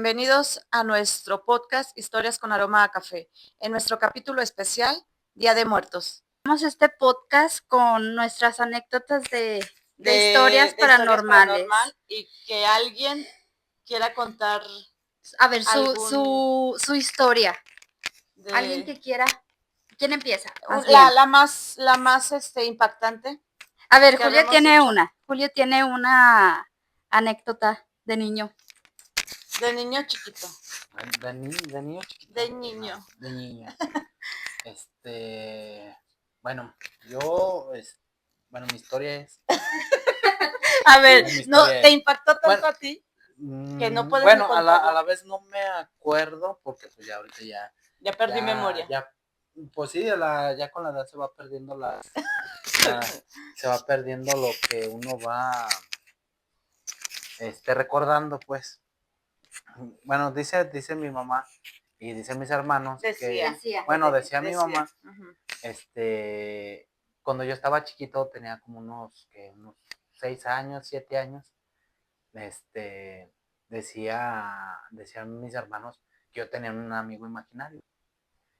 Bienvenidos a nuestro podcast Historias con Aroma a Café, en nuestro capítulo especial Día de Muertos. Hacemos este podcast con nuestras anécdotas de historias paranormales. Y que alguien quiera contar a ver, su historia. Alguien que quiera. ¿Quién empieza? La más impactante. A ver, Julio tiene una. Julio tiene una anécdota de niño. De niño chiquito. De niño chiquito. De niño. No, de niño. Bueno, mi historia es. A ver, no, ¿te impactó tanto a ti? Que no puedes. Bueno, a la vez no me acuerdo, porque pues ya ahorita ya perdí memoria. Pues sí, ya con la edad se va perdiendo se va perdiendo lo que uno va recordando, pues. Bueno, dice mi mamá y dicen mis hermanos decía mi mamá, cuando yo estaba chiquito, tenía como unos 6 años, 7 años, decían mis hermanos que yo tenía un amigo imaginario,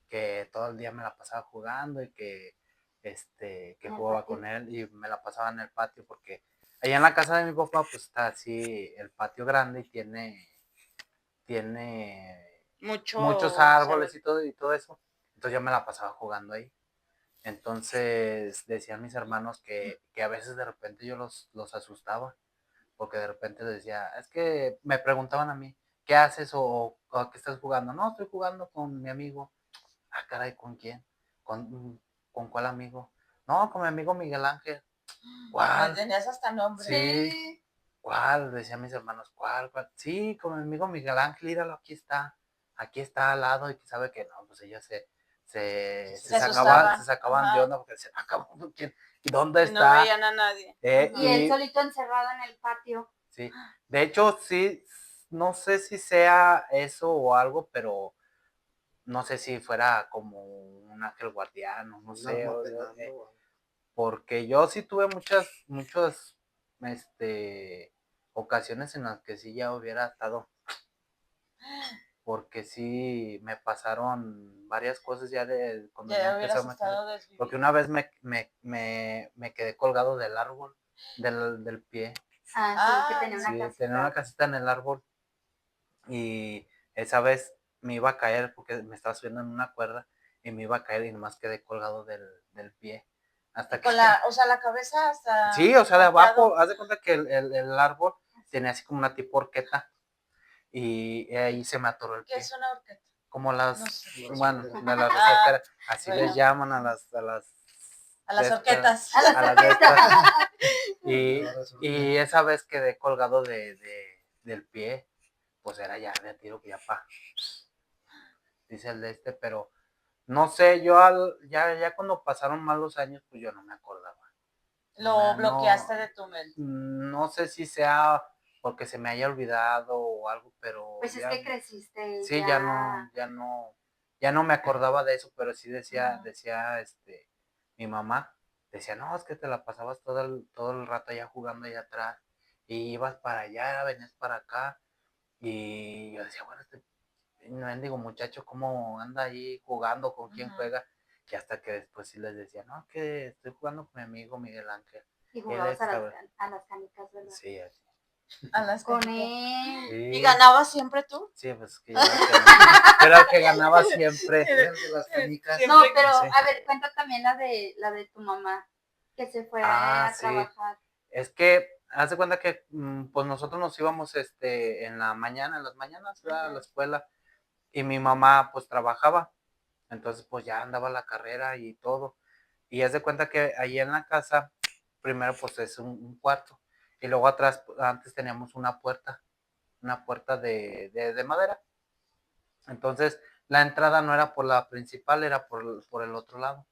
que todo el día me la pasaba jugando y que jugaba con él y me la pasaba en el patio, porque allá en la casa de mi papá pues está así el patio grande y tiene muchos árboles y todo eso. Entonces yo me la pasaba jugando ahí. Entonces decían mis hermanos que a veces de repente yo los asustaba, porque de repente les decía, es que me preguntaban a mí, ¿qué haces o a qué estás jugando? No, estoy jugando con mi amigo. Ah, caray, ¿con quién? ¿Con cuál amigo? No, con mi amigo Miguel Ángel. ¿Cuál? Tenías hasta nombre. Sí. ¿Cuál? Decían mis hermanos, ¿cuál? Sí, con mi amigo Miguel Ángel, míralo, aquí está al lado, y que sabe que no, pues ellos se sacaban de onda, porque decían, ¿quién? ¿Y dónde está? No veían a nadie. Y él solito encerrado en el patio. Sí, de hecho, sí, no sé si sea eso o algo, pero no sé si fuera como un ángel guardián, no sé, porque yo sí tuve muchas ocasiones en las que sí ya hubiera estado, porque sí me pasaron varias cosas ya de cuando ya empecé a meter, porque una vez me quedé colgado del árbol, del pie. Sí, que tenía una casita. Tenía una casita en el árbol, y esa vez me iba a caer porque me estaba subiendo en una cuerda y me iba a caer y nomás quedé colgado del pie. Hasta con la cabeza hasta. Sí, o sea, de abajo, haz de cuenta que el árbol tenía así como una tipo horqueta y ahí se me atoró el pie. ¿Qué es una horqueta? Como bueno, de las resorteras, así les llaman a las horquetas. A las de estas. Y esa vez quedé colgado del pie, pues era ya de tiro que dice el pero no sé, yo ya cuando pasaron más los años, pues yo no me acordaba. Lo bloqueaste de tu mente. No sé si sea porque se me haya olvidado o algo, pero pues es que creciste. Sí, ya no me acordaba de eso, pero sí decía mi mamá, decía, no, es que te la pasabas todo el rato allá jugando allá atrás, y ibas para allá, venías para acá, y yo decía, bueno, mendigo muchacho, ¿cómo anda ahí jugando? ¿Con quién juega? Y hasta que después sí les decía, no, que estoy jugando con mi amigo Miguel Ángel. Y jugabas a las canicas, ¿verdad? Sí, así. A las con él. Sí. ¿Y ganabas siempre tú? Sí, pues que yo era el que ganaba siempre. Las canicas. No, pero sí. A ver, cuenta también la de tu mamá, que se fue a trabajar. Es que haz de cuenta que pues nosotros nos íbamos en las mañanas, a la escuela, y mi mamá pues trabajaba, entonces pues ya andaba la carrera y todo, y haz de cuenta que ahí en la casa primero pues es un cuarto, y luego atrás, antes teníamos una puerta de madera, entonces la entrada no era por la principal, era por el otro lado.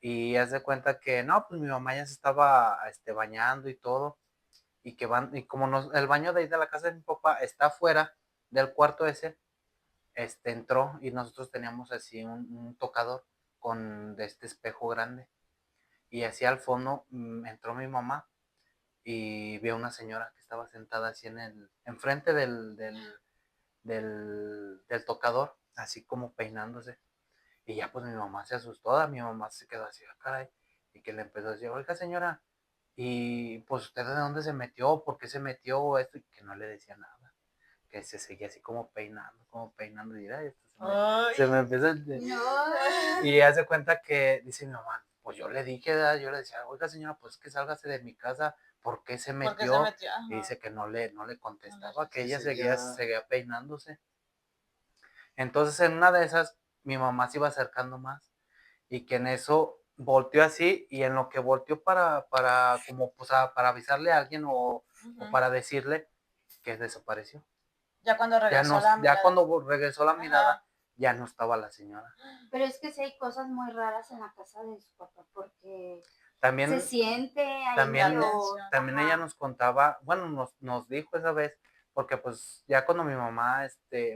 Y haz de cuenta que no, pues mi mamá ya se estaba bañando y todo, y y como el baño de ahí de la casa de mi papá está afuera del cuarto ese, entró, y nosotros teníamos así un tocador con este espejo grande, y así al fondo entró mi mamá y vio una señora que estaba sentada así enfrente del tocador, así como peinándose. Y ya pues mi mamá se asustó, mi mamá se quedó así, caray, y que le empezó a decir, oiga señora, y pues usted de dónde se metió, por qué se metió esto, y que no le decía nada, que se seguía así como peinando, y ay, esto se me empieza y hace cuenta que dice mi mamá, pues yo le dije, ¿verdad? Yo le decía, oiga señora, pues que sálgase de mi casa, ¿por qué se metió? Y dice que no le contestaba, que ella seguía peinándose. Entonces en una de esas mi mamá se iba acercando más y que en eso volteó así y en lo que volteó para como pues para avisarle a alguien o para decirle que desapareció. Ya cuando regresó la mirada. Ya cuando regresó la mirada, ya no estaba la señora. Pero es que sí hay cosas muy raras en la casa de su papá porque También, se siente ahí también ella ajá. nos contaba, bueno, nos dijo esa vez, porque pues ya cuando mi mamá,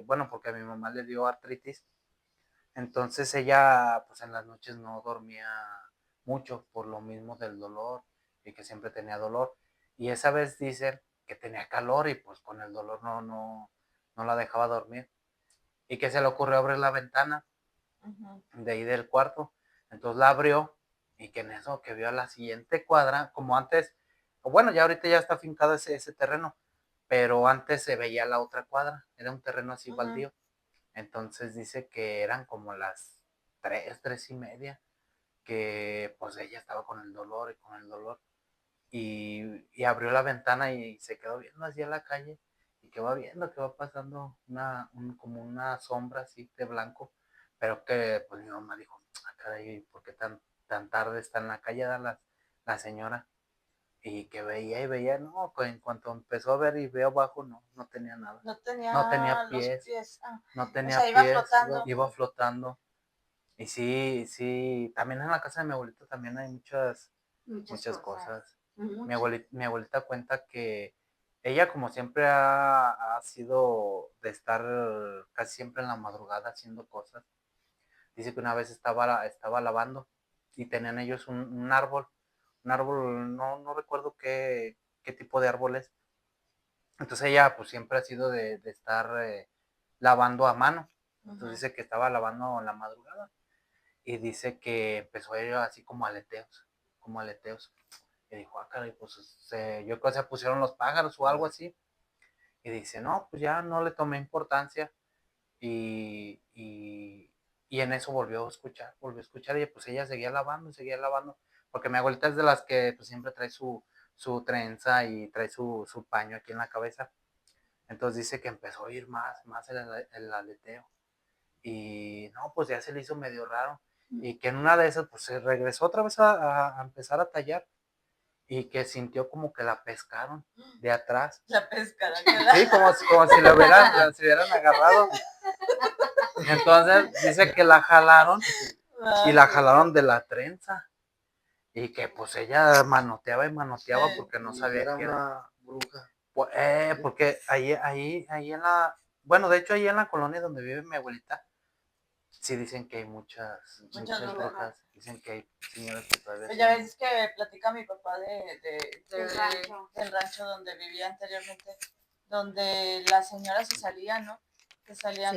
bueno, porque a mi mamá le dio artritis, entonces ella pues en las noches no dormía mucho por lo mismo del dolor y que siempre tenía dolor. Y esa vez dice que tenía calor y pues con el dolor no la dejaba dormir. Y que se le ocurrió abrir la ventana de ahí del cuarto. Entonces la abrió y que en eso que vio a la siguiente cuadra, como antes, bueno, ya ahorita ya está fincado ese terreno, pero antes se veía la otra cuadra, era un terreno así baldío. Entonces dice que eran como las 3:30, que pues ella estaba con el dolor y con el dolor. Y abrió la ventana y se quedó viendo hacia la calle y que va viendo que va pasando como una sombra así de blanco, pero que pues mi mamá dijo, caray, ¿por qué tan tarde está en la calle la señora? Y que veía y veía, no, pues en cuanto empezó a ver y veo abajo, no tenía nada. No tenía, No tenía los pies, pies. no tenía o sea, iba pies, flotando. iba flotando. Y sí, también en la casa de mi abuelito también hay muchas cosas. Mi abuelita cuenta que ella como siempre ha sido de estar casi siempre en la madrugada haciendo cosas. Dice que una vez estaba lavando y tenían ellos un árbol, no recuerdo qué tipo de árbol es. Entonces ella pues siempre ha sido de estar lavando a mano. Entonces dice que estaba lavando en la madrugada y dice que empezó a ir así como aleteos. Y dijo, caray, pues yo creo que se pusieron los pájaros o algo así. Y dice, no, pues ya no le tomé importancia. Y en eso volvió a escuchar y pues ella seguía lavando, porque mi abuelita es de las que pues siempre trae su trenza y trae su paño aquí en la cabeza. Entonces dice que empezó a oír más el aleteo. Y no, pues ya se le hizo medio raro. Y que en una de esas pues se regresó otra vez a empezar a tallar y que sintió como que la pescaron de atrás. La pescaron. Sí, como si la hubieran agarrado. Entonces dice que la jalaron y la jalaron de la trenza. Y que pues ella manoteaba y manoteaba porque no sabía que era una bruja. Porque ahí en la, bueno, de hecho ahí en la colonia donde vive mi abuelita, sí dicen que hay muchas brujas. Dicen que hay señoras que todavía Pues ya ves que platica mi papá del rancho donde vivía anteriormente, donde las señoras se salían, ¿no? Que salían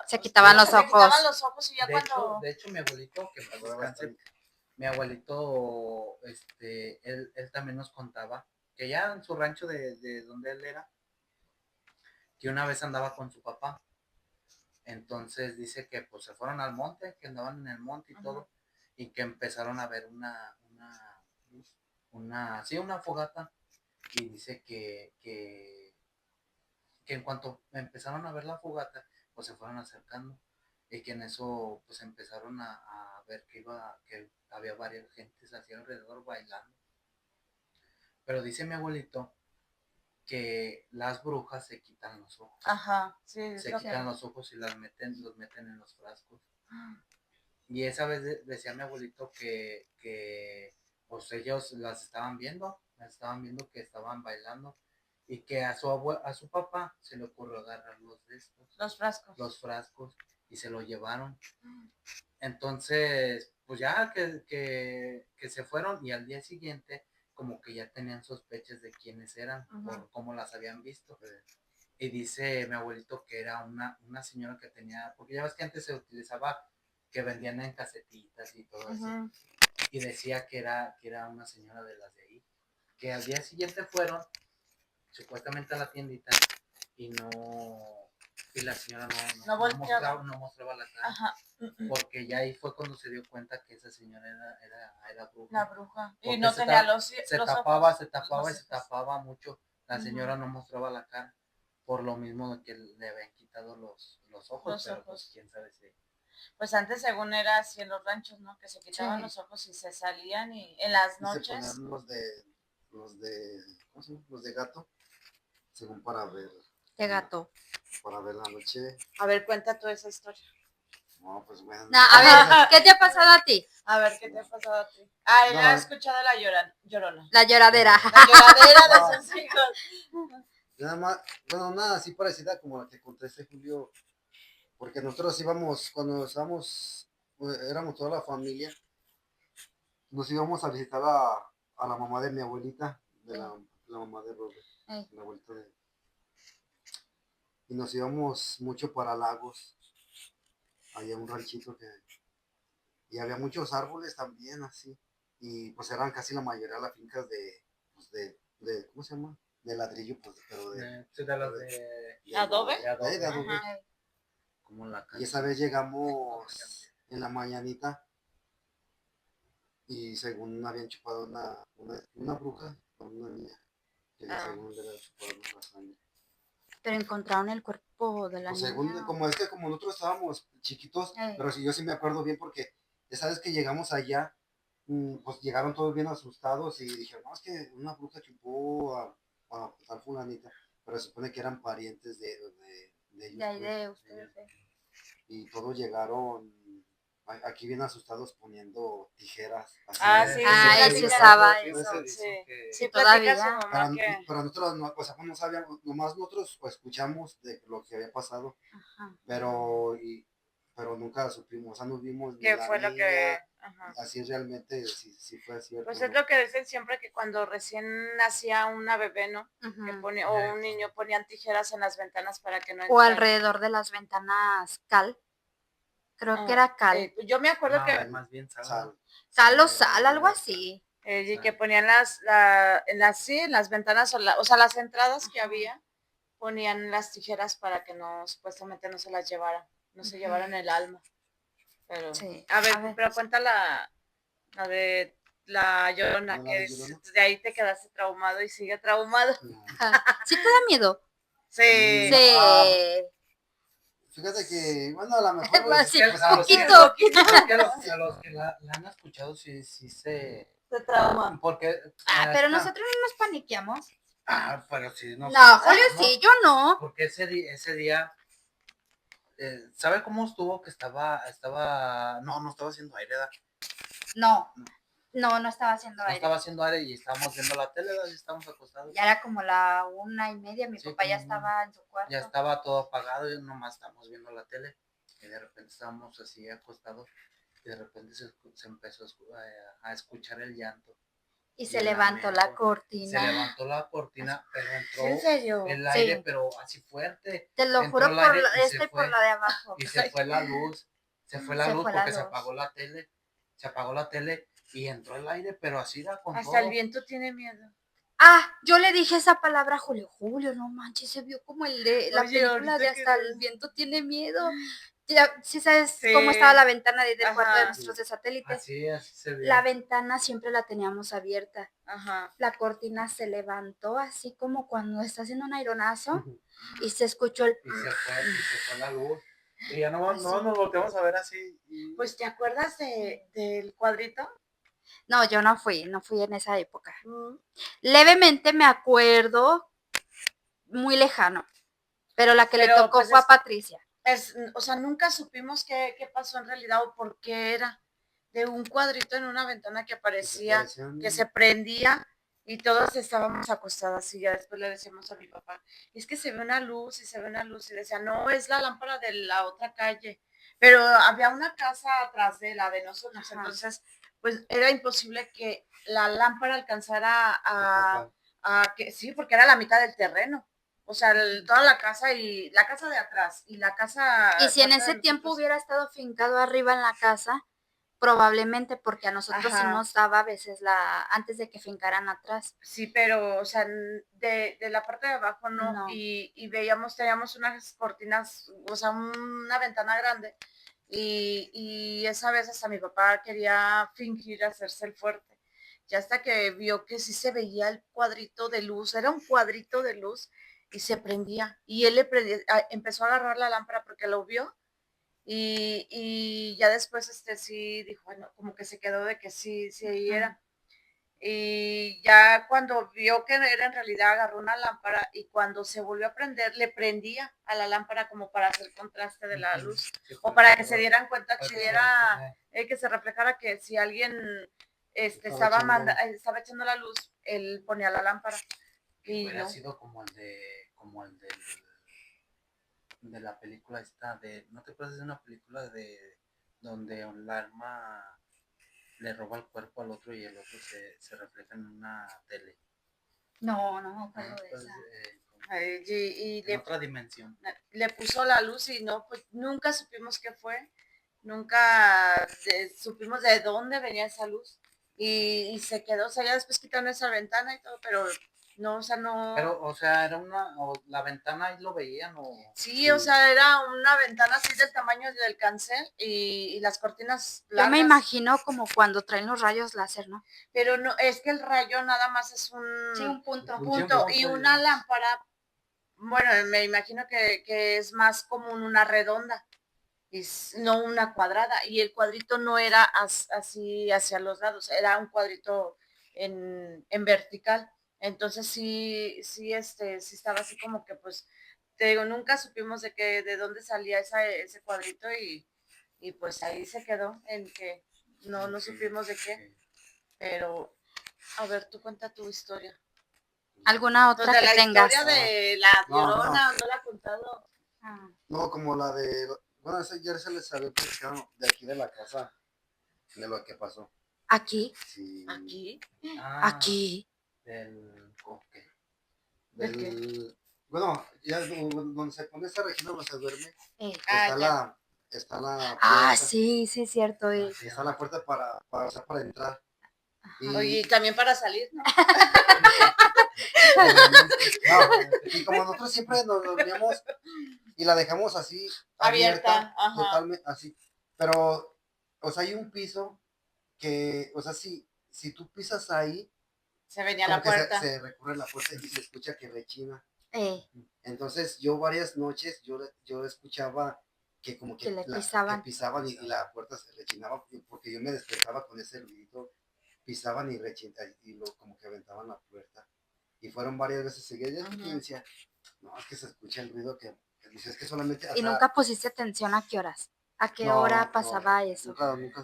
se quitaban los ojos. Se quitaban los ojos y ya de hecho mi abuelito, que para descanse, mi abuelito, él también nos contaba que ya en su rancho de donde él era, que una vez andaba con su papá. Entonces dice que pues se fueron al monte, que andaban en el monte y todo, y que empezaron a ver una fogata. Y dice que en cuanto empezaron a ver la fogata, pues se fueron acercando. Y que en eso pues empezaron a ver que había varias gentes hacia alrededor bailando. Pero dice mi abuelito que las brujas se quitan los ojos. Ajá, sí. Se quitan los ojos y los meten en los frascos. Y esa vez decía mi abuelito que pues ellos las estaban viendo que estaban bailando y que a su papá se le ocurrió agarrar los frascos y se lo llevaron. Entonces, pues ya que se fueron y al día siguiente como que ya tenían sospechas de quiénes eran por cómo las habían visto. Y dice mi abuelito que era una señora que tenía, porque ya ves que antes se utilizaba que vendían en casetitas y todo eso. Ujú. Y decía que era una señora de las de ahí. Que al día siguiente fueron supuestamente a la tiendita y la señora No volteaba. no mostraba la cara. Ajá. Porque ya ahí fue cuando se dio cuenta que esa señora era bruja. La bruja. Y Porque no tenía los se ojos. tapaba los y se ojos. tapaba mucho. La Ujú. señora no mostraba la cara. Por lo mismo de que le habían quitado los ojos. Los pero ojos. pues quién sabe si. Pues antes según era así en los ranchos, ¿no? Que se quitaban Sí. los ojos y se salían y en las Y se noches. ponían ¿cómo se llama? Los de gato, según para ver. De gato. Para ver la noche. A ver, cuenta tú esa historia. No, pues bueno. No, a ver, ¿qué te ha pasado a ti? A ver, ¿qué te ha pasado a ti? Ah, él No. ha escuchado la llorona. La lloradera. La lloradera No. de sus hijos. Nada más, bueno, nada así parecida como la que conté Julio, porque nosotros íbamos, cuando estábamos, éramos toda la familia, nos íbamos a visitar a la mamá de mi abuelita, de la mamá de Robert, la abuelita de... Y nos íbamos mucho para Lagos, había un ranchito y había muchos árboles también, así, y pues eran casi la mayoría las fincas pues ¿cómo se llama? De ladrillo, pues, pero Sí, de las de ¿Adobe? de adobe. Ajá. como la Y esa vez llegamos en la mañanita y según habían chupado una bruja o una niña que según le había chupado la sangre. Pero encontraron el cuerpo de la Pues niña. según, como nosotros estábamos chiquitos, pero sí, yo sí me acuerdo bien porque esa vez que llegamos allá, pues llegaron todos bien asustados y dijeron, no, es que una bruja chupó a tal fulanita, pero se supone que eran parientes de ellos. De ahí Pues, de ustedes. y todos llegaron aquí bien asustados poniendo tijeras. Así Ah, de- sí, Ah, sí, se platica. usaba Sí, eso. se dice que- Sí, todavía. platica su mamá que... Para nosotros no, o sea, pues no sabíamos, nomás nosotros pues, escuchamos de lo que había pasado, Ajá. pero nunca supimos, o sea, no vimos ni ¿Qué la fue lo que...? niña, Ajá. así realmente, si fue cierto. Pues ¿no? es lo que dicen siempre que cuando recién nacía una bebé, ¿no? Ujú. Que o un niño ponían tijeras en las ventanas para que no O entrara. alrededor de las ventanas cal. Creo que Ah, era cal. yo me acuerdo No, que... más bien Sal. Cal o sal, algo así. Y que ponían en las ventanas, o sea, las entradas que había, ponían las tijeras para que no, supuestamente no se las llevaran, no se llevaran el alma. Pero, Sí. a ver, pero cuenta la de la Llorona, ¿La que de Llorona? de ahí te quedaste traumado y sigue traumado. No. Ajá. ¿Sí te da miedo? Sí. Sí. Fíjate que, bueno, a lo mejor... Pues sí, pues, a los que- poquito. Es que a los que la han escuchado sí se... Se trauma. Porque... Pero nosotros no nos paniqueamos. pero sí, No, sé. Julio sí, yo no. Porque ese día ¿sabe cómo estuvo? Que no estaba haciendo aire, ¿verdad? No estaba haciendo No aire. estaba haciendo aire y estábamos viendo la tele, ¿verdad? Y estábamos acostados. Ya era como la 1:30, mi Sí, papá ya como estaba en su cuarto. Ya estaba todo apagado y nomás estábamos viendo la tele. Y de repente estábamos así acostados y de repente se empezó a escuchar el llanto. Y se levantó la Se cortina. levantó la cortina, pero entró ¿En serio? el aire, Sí. pero así fuerte. Te lo Entró juro el por aire y esta y por la de abajo. Y se fue la luz. Se fue la Se luz fue la porque se luz. apagó la tele. Se apagó la tele y entró el aire, pero así da con Hasta todo. el viento tiene miedo. Ah, yo le dije esa palabra a Julio. Julio, no manches, se vio como el de la Oye, película de ahorita que Hasta no- el viento tiene miedo. Ya, sí sabes Sí. cómo estaba la ventana de ahí del Ajá. cuarto de nosotros de satélite. Así se vio. La ventana siempre la teníamos abierta. Ajá. La cortina se levantó así como cuando está haciendo un aironazo y se escuchó el... Y se fue la luz. Y ya no Así. nos volteamos a ver así. Y... Pues, ¿te acuerdas del cuadrito? No, yo no fui en esa época. Levemente me acuerdo, muy lejano, pero la que le Pero, tocó pues, fue a Patricia. o sea, nunca supimos qué pasó en realidad o por qué era. De un cuadrito en una ventana que aparecía, que se prendía y todos estábamos acostadas y ya después le decíamos a mi papá, es que se ve una luz y se ve una luz y decía, no, es la lámpara de la otra calle, pero había una casa atrás de la de nosotros, Ajá. entonces pues era imposible que la lámpara alcanzara a que sí, porque era la mitad del terreno. o sea, toda la casa y la casa de atrás y la casa... Y si en parte de ese tiempo nosotros, hubiera estado fincado arriba en la casa, probablemente porque a nosotros sí Ajá. nos daba a veces antes de que fincaran atrás. Sí, pero, o sea, de la parte de abajo no. No. Y teníamos unas cortinas, o sea, una ventana grande. Y esa vez hasta mi papá quería fingir hacerse el fuerte. Ya hasta que vio que sí se veía el cuadrito de luz, era un cuadrito de luz y se prendía. Y él empezó a agarrar la lámpara porque lo vio. Y ya después sí dijo, bueno, como que se quedó de que sí ahí era. Y ya cuando vio que era en realidad, agarró una lámpara y cuando se volvió a prender, le prendía a la lámpara como para hacer contraste de la luz o para que se dieran cuenta que se reflejara que si alguien estaba echando la luz, él ponía la lámpara. Y Hubiera no. sido como el de la película esta ¿no te acuerdas de una película donde un alma le roba el cuerpo al otro y el otro se refleja en una tele? No me acuerdo de Pues, esa. Y en otra dimensión. le puso la luz y no, pues nunca supimos qué fue, nunca supimos de dónde venía esa luz y se quedó, o sea, ya después quitaron esa ventana y todo, pero no, o sea, no. Pero, o sea, la ventana ahí lo veían o... Sí, o sea, era una ventana así del tamaño del cancel y las cortinas Yo largas. me imagino como cuando traen los rayos láser, ¿no? Pero no, es que el rayo nada más es un punto. punto y una lámpara, bueno, me imagino que es más común una redonda, no una cuadrada, y el cuadrito no era así hacia los lados, era un cuadrito en vertical. Entonces sí estaba así como que pues, te digo, nunca supimos de dónde salía ese cuadrito y pues ahí se quedó en que no supimos de qué, pero a ver, tú cuenta tu historia. ¿Alguna otra Pues de que la tengas? historia de la No, Llorona, no la he contado. No, como la de. Bueno, ayer se les había platicado de aquí de la casa, de lo que pasó. ¿Aquí? Sí. Aquí. Aquí. ¿Qué? ¿De qué? Bueno, ya donde se pone esa Regina no se duerme, ya. está la Ah, puerta. sí, cierto. Está la puerta para entrar. Oye, y también para salir, ¿no? No, y como nosotros siempre nos dormíamos y la dejamos así abierta, Ajá. totalmente así. Pero, o sea, hay un piso que, o sea, si tú pisas ahí, Se venía como la que puerta. se recurre la puerta y se escucha que rechina. Eh, Entonces, yo varias noches, yo escuchaba que como Que le que pisaban. pisaban y la puerta se rechinaba, porque yo me despertaba con ese ruidito, pisaban y rechinaban y como que aventaban la puerta. Y fueron varias veces seguidas. Yo decía, no, es que se escucha el ruido que dices que solamente. ¿Y nunca pusiste atención a qué horas? ¿A qué hora pasaba eso? Nunca.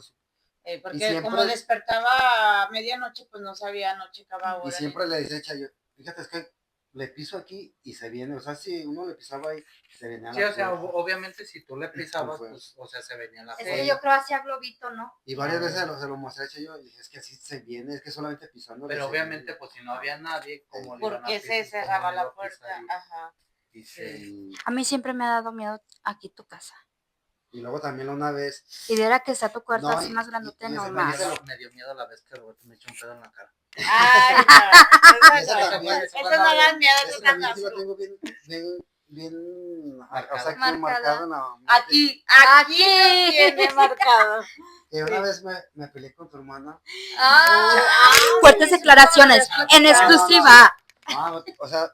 Porque Y siempre, como despertaba a medianoche, pues no sabía anoche cada hora. Y siempre le decía a Chayo, fíjate, es que le piso aquí y se viene. O sea, si uno le pisaba ahí, se venía a Sí, la o sea, puerta. obviamente si tú le pisabas, pues, o sea, se venía la Es puerta. que yo creo hacía globito, ¿no? Y varias veces se lo mostré a Chayo y dije, es que así se viene, es que solamente pisando. Pero obviamente, pues si no había nadie, como le iban a porque se pisar? cerraba ¿Cómo le iba la a pisar? puerta. Ajá. A mí siempre me ha dado miedo aquí tu casa. Y luego también una vez. Y de ahora que está tu cuarto No, así más grandote, no ese más. Me dio miedo la vez que Roberto me echó un pedo en la cara. Ay, no. Esa también, Eso no dan miedo, esa eso dan también sí la asco. tengo bien, Marcada. o sea, aquí Marcada. marcado en la mente. Aquí lo tiene marcado. Que una vez me peleé con tu hermana. Fuertes declaraciones en exclusiva. No, o sea,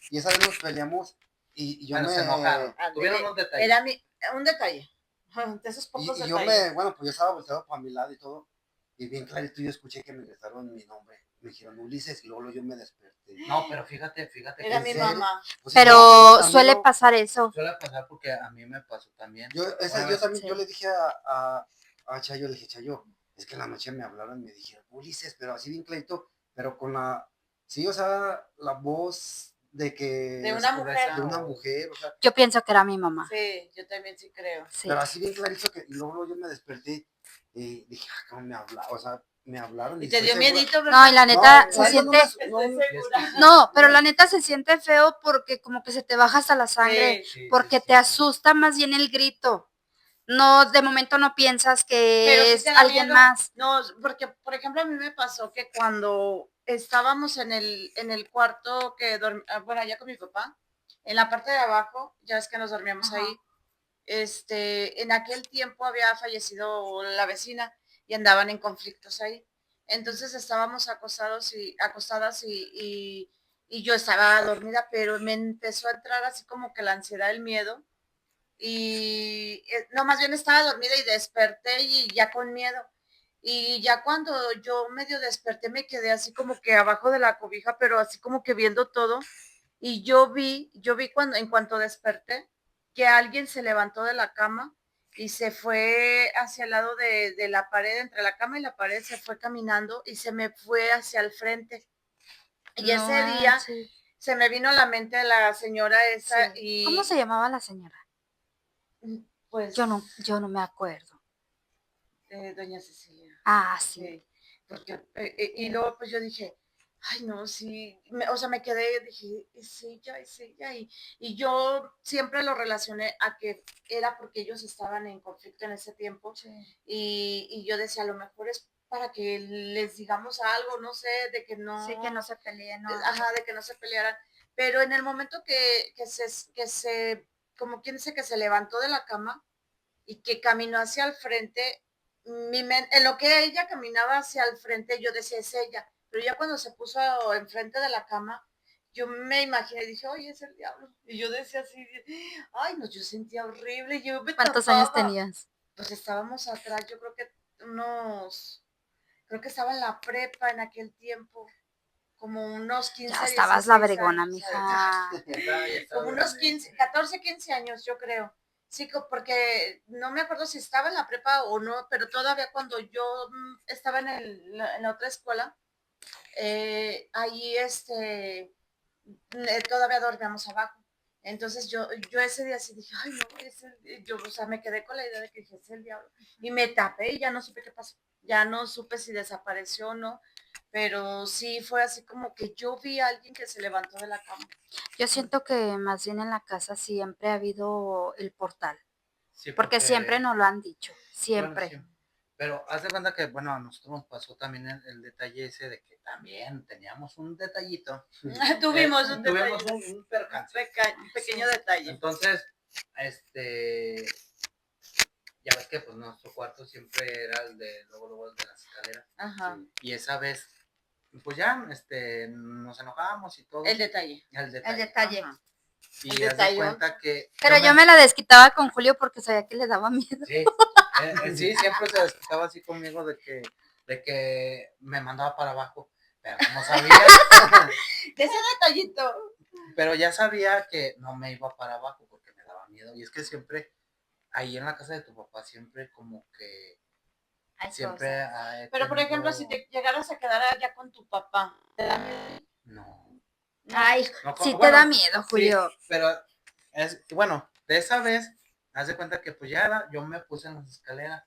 y esa vez nos peleamos y yo Bueno, se enojaron. Tuvieron un detalle. Era un detalle. De esos pocos y yo detalles. bueno, pues yo estaba volteado para mi lado y todo. Y bien clarito yo escuché que me gritaron mi nombre. Me dijeron Ulises y luego yo me desperté. No, pero fíjate. Era mi mamá. Pues, Pero no, suele pasar eso. Suele pasar porque a mí me pasó también. Yo también, Sí. yo le dije a Chayo, le dije, Chayo, es que en la noche me hablaron y me dijeron, Ulises, pero así bien clarito, pero con sí, o sea, la voz de que... De una mujer. De una mujer, o sea. Yo pienso que era mi mamá. Sí, yo también sí creo. Sí. Pero así bien clarito que y luego yo me desperté y dije, ¿cómo me habla? O sea, me hablaron. Y te estoy dio segura- miedito, No, y la neta No, se no, siente, no, Estoy segura. no, pero la neta se siente feo porque como que se te baja hasta la sangre, Sí, porque sí, te asusta más bien el grito. No, de momento no piensas Pero que sí es te da alguien miedo. más. No, porque, por ejemplo, a mí me pasó que cuando estábamos en el cuarto que bueno, allá con mi papá, en la parte de abajo, ya es que nos dormíamos Ajá. ahí, en aquel tiempo había fallecido la vecina y andaban en conflictos ahí. Entonces estábamos acostadas y yo estaba dormida, pero me empezó a entrar así como que la ansiedad, el miedo. Y no, más bien estaba dormida y desperté y ya con miedo. Y ya cuando yo medio desperté me quedé así como que abajo de la cobija, pero así como que viendo todo. Y yo vi cuando, en cuanto desperté, que alguien se levantó de la cama y se fue hacia el lado de la pared, entre la cama y la pared, se fue caminando y se me fue hacia el frente. Y No ese día manches. se me vino a la mente la señora esa Sí. ¿Cómo se llamaba la señora? pues Yo no me acuerdo. doña Cecilia. Ah, sí. Sí, porque, y luego pues yo dije, ay no, sí, o sea, me quedé, dije, es ella, y yo siempre lo relacioné a que era porque ellos estaban en conflicto en ese tiempo, y yo decía, a lo mejor es para que les digamos algo, no sé, de que no, Sí, que no se peleen, ¿no? ajá, de que no se pelearan, pero en el momento como quien dice, que se levantó de la cama, y que caminó hacia el frente, en lo que ella caminaba hacia el frente, yo decía, es ella, pero ya cuando se puso enfrente de la cama, yo me imaginé, dije, oye, es el diablo, y yo decía así, ay, no, yo sentía horrible, yo me ¿Cuántos años tapaba. tenías? Pues estábamos atrás, yo creo que creo que estaba en la prepa en aquel tiempo, como unos 15, Ya estabas la 16 bregona, años, mija. Ya estaba como unos grande. 15, 14, 15 años, yo creo. Sí, porque no me acuerdo si estaba en la prepa o no, pero todavía cuando yo estaba en la otra escuela, ahí todavía dormíamos abajo. Entonces yo ese día sí dije, ay no, yo, o sea, me quedé con la idea de que dije, es el diablo. Y me tapé y ya no supe qué pasó. Ya no supe si desapareció o no, pero sí fue así como que yo vi a alguien que se levantó de la cama. Yo siento que más bien en la casa siempre ha habido el portal, Sí, porque siempre nos lo han dicho, siempre. Bueno, sí. Pero haz de cuenta que, bueno, a nosotros nos pasó también el detalle ese de que también teníamos un detallito. Tuvimos un Tuvimos detalle, un percance. un pequeño detalle. Entonces, ya ves que pues nuestro cuarto siempre era el de luego el de las escaleras. Ajá. Y esa vez, pues ya, nos enojamos y todo. El detalle. El detalle. El detalle. Ajá. Y El haz de detallón. cuenta que. Pero yo me la desquitaba con Julio porque sabía que le daba miedo. Sí, sí, siempre se desquitaba así conmigo de que me mandaba para abajo. Pero como sabía, De ese detallito. pero ya sabía que no me iba para abajo porque me daba miedo. Y es que siempre, ahí en la casa de tu papá, siempre como que, Hay siempre cosas. he Pero por ejemplo, tenido- si te llegaras a quedar allá con tu papá, ¿te da miedo? No. Ay, No, sí te bueno, da miedo, Julio. sí, pero bueno, de esa vez, haz de cuenta que pues yo me puse en las escaleras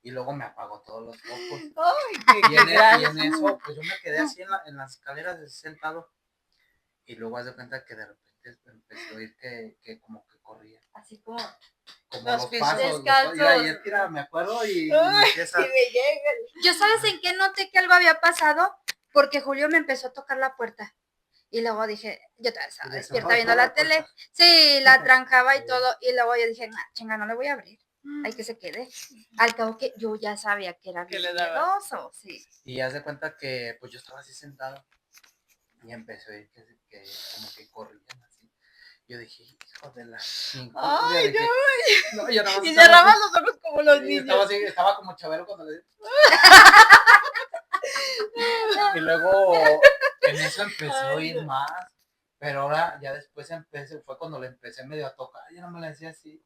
y luego me apagó todos los focos. Ay, Y en eso, pues yo me quedé así en las escaleras así sentado. Y luego haz de cuenta que de repente empecé a oír que como que corría. Así como. Como Los los pies pasos. descalzos. Mira, y es que me acuerdo y Ay, empieza. si me llegan. ¿Yo sabes en qué noté que algo había pasado? Porque Julio me empezó a tocar la puerta. Y luego dije, yo todavía estaba Y le despierta cerró viendo toda la la tele. puerta. Sí, la trancaba y Sí. todo. Y luego yo dije, nah, chinga, no le voy a abrir. Hay que se quede. Al cabo que yo ya sabía que era Que bien le daba. miedoso, sí. Y haz de cuenta que pues yo estaba así sentado y empecé a oír que como que corrían así. Yo dije, hijo de la chingada. Ay, Dije, no, yo nada más Y estaba cerrabas así. los ojos como los Sí, niños. estaba como Chabelo cuando le y luego en eso empecé a oír Ay, no. más. Pero ahora ya después fue cuando le empecé medio a tocar. Ya no me la decía así.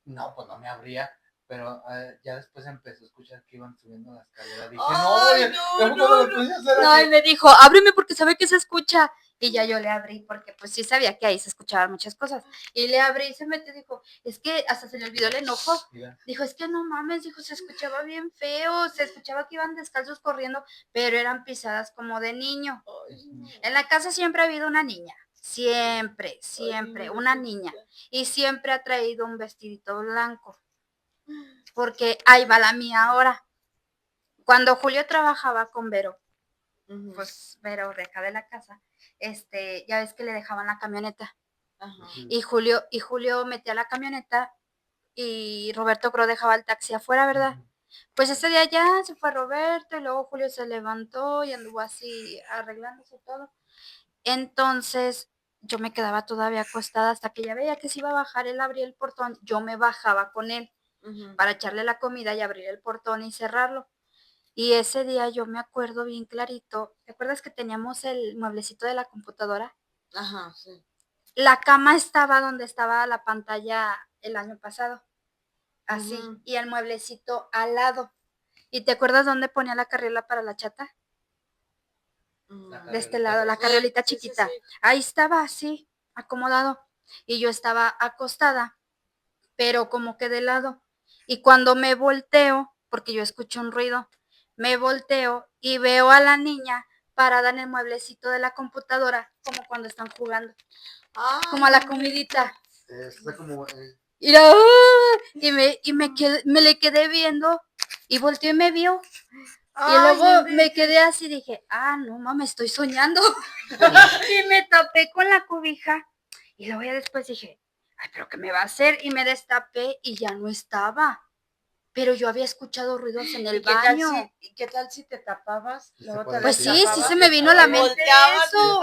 No, pues no me abría. Pero ya después empecé a escuchar que iban subiendo la escalera. Dije, Ay, no, no, ya fue cuando no, me puse a hacer No, así. y me dijo, ábreme porque sabe que se escucha. Y ya yo le abrí, porque pues sí sabía que ahí se escuchaban muchas cosas. Y le abrí y se metió, dijo, es que hasta se le olvidó el enojo. Dijo, es que no mames, dijo, se escuchaba bien feo, se escuchaba que iban descalzos corriendo, pero eran pisadas como de niño. En la casa siempre ha habido una niña, siempre, una niña. Y siempre ha traído un vestidito blanco, porque ahí va la mía ahora. Cuando Julio trabajaba con Vero, pues Vero de acá de la casa, ya ves que le dejaban la camioneta. Y Julio metía la camioneta y Roberto creo dejaba el taxi afuera, ¿verdad? Pues ese día ya se fue Roberto y luego Julio se levantó y anduvo así arreglándose todo. Entonces yo me quedaba todavía acostada hasta que ya veía que se iba a bajar, él abría el portón, yo me bajaba con él para echarle la comida y abrir el portón y cerrarlo. Y ese día yo me acuerdo bien clarito, ¿te acuerdas que teníamos el mueblecito de la computadora? Ajá, sí. La cama estaba donde estaba la pantalla el año pasado, así, y el mueblecito al lado. ¿Y te acuerdas dónde ponía la carriola para la chata? De este lado, la carriolita chiquita. Sí. Ahí estaba así, acomodado. Y yo estaba acostada, pero como que de lado. Y cuando me volteo, porque yo escucho un ruido, me volteo y veo a la niña parada en el mueblecito de la computadora, como cuando están jugando. Como a la comidita. Está como... me le quedé viendo y volteó y me vio. Y luego me quedé así, dije, no mames, estoy soñando. Y me tapé con la cobija. Y luego ya después dije, ay, pero ¿qué me va a hacer? Y me destapé y ya no estaba. Pero yo había escuchado ruidos en el baño. ¿Qué tal si te tapabas? Pues sí se me vino a la mente eso.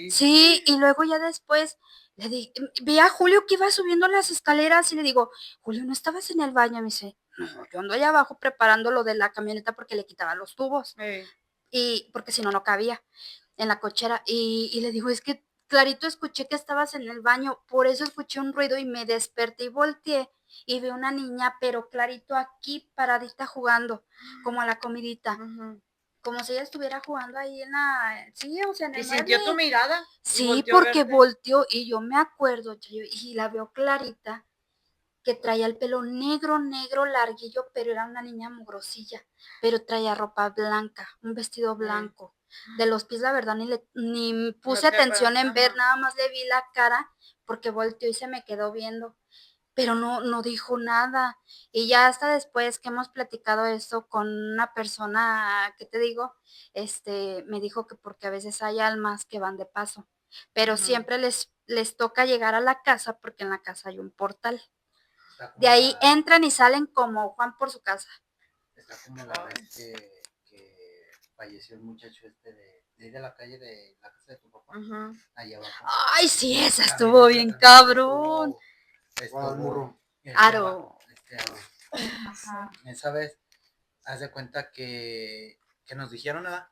Sí, y luego ya después le dije, vi a Julio que iba subiendo las escaleras y le digo, Julio, ¿no estabas en el baño? Y me dice, no, yo ando allá abajo preparando lo de la camioneta porque le quitaba los tubos. Y porque si no, no cabía en la cochera. Y le digo, es que clarito escuché que estabas en el baño, por eso escuché un ruido y me desperté y volteé y vi una niña, pero clarito aquí paradita jugando, como a la comidita. Como si ella estuviera jugando ahí en la... Sí, o sea, en el ¿Y sintió tu mirada? Sí, porque volteó y yo me acuerdo, y la veo clarita, que traía el pelo negro, larguillo, pero era una niña mugrosilla, pero traía ropa blanca, un vestido blanco. De los pies, la verdad, ni puse atención en ver, nada más le vi la cara, porque volteó y se me quedó viendo, pero no dijo nada. Y ya hasta después que hemos platicado esto con una persona, ¿qué te digo? Me dijo que porque a veces hay almas que van de paso, pero siempre les toca llegar a la casa porque en la casa hay un portal. De ahí entran y salen como Juan por su casa. Está como la vez que falleció el muchacho de la calle de la casa de tu papá. Allá abajo. Ay, sí, esa estuvo bien cabrón. Aro. Esa vez, haz de cuenta que nos dijeron nada.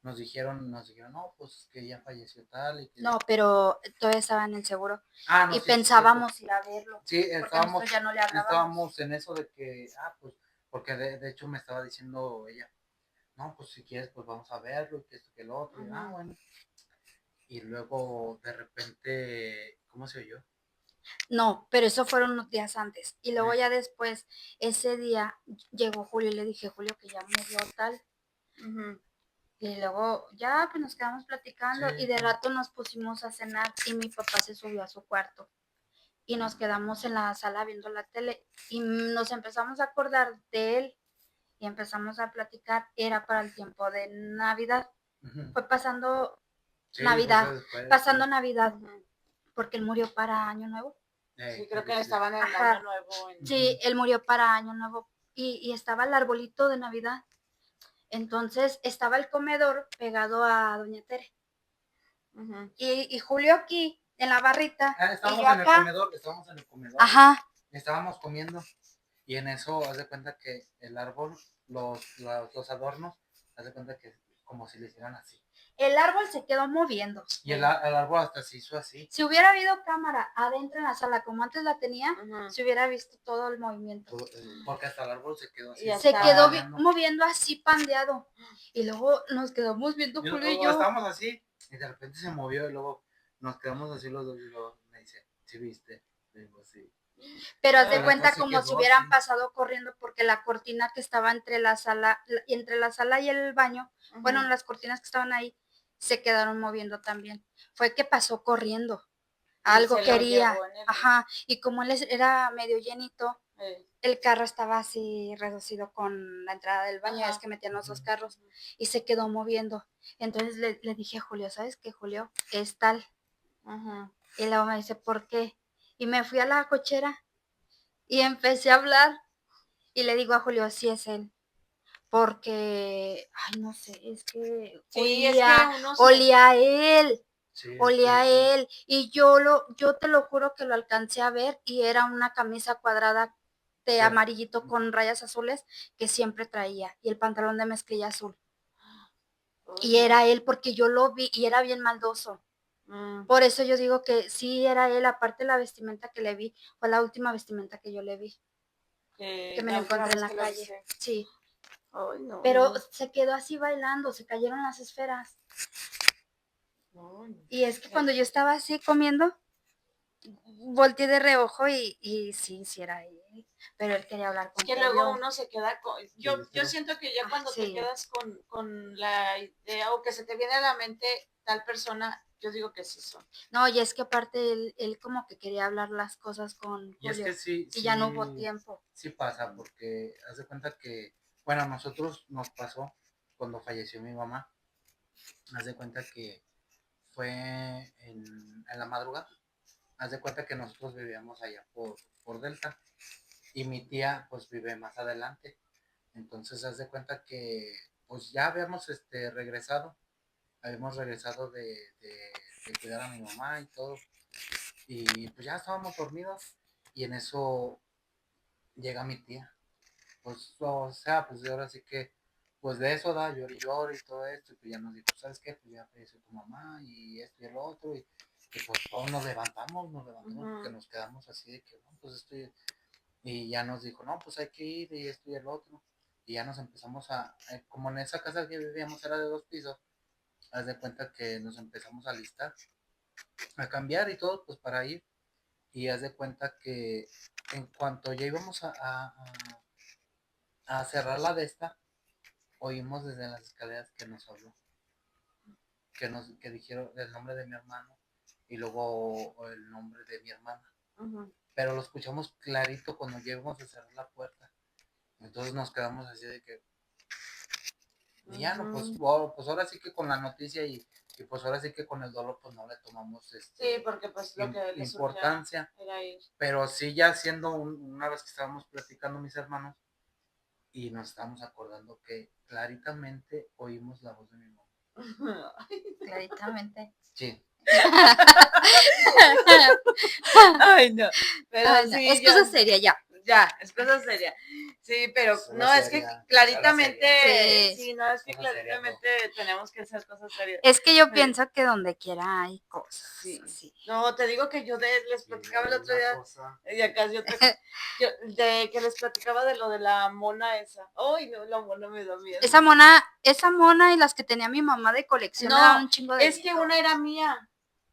Nos dijeron, no, pues que ya falleció tal. No, pero todavía estaba en el seguro. No, y sí, pensábamos ir a verlo. Sí, ya no le estábamos en eso de que, pues, porque de hecho me estaba diciendo ella, no, pues si quieres, pues vamos a verlo, que esto, que lo otro. Bueno. Y luego, de repente, ¿cómo se oyó? No, pero eso fueron unos días antes. Y luego ya después, ese día, llegó Julio y le dije, Julio, que ya murió tal. Y luego ya pues nos quedamos platicando y de rato nos pusimos a cenar y mi papá se subió a su cuarto. Y nos quedamos en la sala viendo la tele y nos empezamos a acordar de él y empezamos a platicar. Era para el tiempo de Navidad. Fue pasando Navidad, Navidad, porque él murió para Año Nuevo. Sí, creo que estaban en el Año Nuevo. Sí, él murió para Año Nuevo y estaba el arbolito de Navidad. Entonces estaba el comedor pegado a Doña Tere. Y Julio aquí, en la barrita. Estábamos en el comedor. Ajá. Estábamos comiendo. Y en eso, haz de cuenta que el árbol, los adornos, haz de cuenta que como si le hicieran así. El árbol se quedó moviendo. Y el árbol hasta se hizo así. Si hubiera habido cámara adentro en la sala como antes la tenía, Ujú. se hubiera visto todo el movimiento. Porque hasta el árbol se quedó así. Y Se hasta- quedó pandeando. moviendo así pandeado. Y luego nos quedamos viendo Julio y yo. Estábamos así y de repente se movió y luego nos quedamos así los dos y luego me dice, ¿sí viste? Le digo, sí. Pero haz de Pero cuenta después se como si quedó hubieran así. pasado corriendo porque la cortina que estaba entre la sala y el baño, bueno, las cortinas que estaban ahí, se quedaron moviendo también. Fue que pasó corriendo. Algo se lo quería. llevó en el- Ajá. Y como él era medio llenito, Eh, el carro estaba así reducido con la entrada del baño, Ajá. es que metían los dos carros, y se quedó moviendo. Entonces le dije a Julio, ¿sabes qué, Julio? Es tal. Ajá. Y luego me dice, ¿por qué? Y me fui a la cochera y empecé a hablar y le digo a Julio, sí es él. Porque, ay, no sé, es que Sí, es que uno se- olía a él. Sí, Olía a sí. él y yo te lo juro que lo alcancé a ver y era una camisa cuadrada de Sí. amarillito con rayas azules que siempre traía y el pantalón de mezclilla azul. Y era él porque yo lo vi y era bien maldoso. Mm. Por eso yo digo que sí era él, aparte la vestimenta que le vi, fue la última vestimenta que yo le vi, que me la lo última encontré en vez la que lo calle. hice. Sí, Ay, no, pero no, se quedó así bailando, se cayeron las esferas. no, no. Y es que cuando yo estaba así comiendo, volteé de reojo y sí, sí era él. Pero él quería hablar Es con que Julio. luego uno se queda con... Yo pero- siento que ya cuando te sí. quedas con la idea o que se te viene a la mente tal persona, yo digo que sí son. No, y es que aparte él como que quería hablar las cosas con Y es Julio. que sí, Y ya no hubo tiempo. sí pasa, porque haz de cuenta que, bueno, a nosotros nos pasó cuando falleció mi mamá. Haz de cuenta que fue en la madrugada. Haz de cuenta que nosotros vivíamos allá por Delta y mi tía pues vive más adelante. Entonces haz de cuenta que pues ya habíamos regresado de cuidar a mi mamá y todo. Y pues ya estábamos dormidos y en eso llega mi tía. Pues, o sea, pues ahora sí que, pues de eso da llor y llor y todo esto, y pues ya nos dijo, ¿sabes qué? Pues ya falleció tu mamá y esto y el otro, y pues todos nos levantamos, porque nos quedamos así de que, no, pues esto y ya nos dijo, no, pues hay que ir y esto y el otro, y ya nos empezamos como en esa casa que vivíamos era de 2 pisos, haz de cuenta que nos empezamos a listar, a cambiar y todo, pues para ir, y haz de cuenta que en cuanto ya íbamos a cerrar la de esta, oímos desde las escaleras que nos habló, que dijeron el nombre de mi hermano y luego el nombre de mi hermana, pero lo escuchamos clarito cuando llegamos a cerrar la puerta, entonces nos quedamos así de que y ya no, pues ahora sí que con la noticia y pues ahora sí que con el dolor pues no le tomamos Sí, porque pues lo que les importancia, era ir. pero sí ya siendo una vez que estábamos platicando mis hermanos y nos estábamos acordando que claritamente oímos la voz de mi mamá. Claritamente. Sí. Ay, no. Pero Ay, no, sí, es ya- cosa seria ya. Ya, es cosa seria. Sí, pero Cosa no, es que seria, claritamente, seria. sí, no, es que Cosa seria, claritamente tenemos que hacer cosas serias. Es que yo Sí. pienso que donde quiera hay cosas Sí. así. No, te digo que yo les platicaba el otro día, y acá que les platicaba de lo de la mona esa. Ay, no, la mona me da miedo. Esa mona y las que tenía mi mamá de colección me No, daban un chingo de es que miedo. una era mía,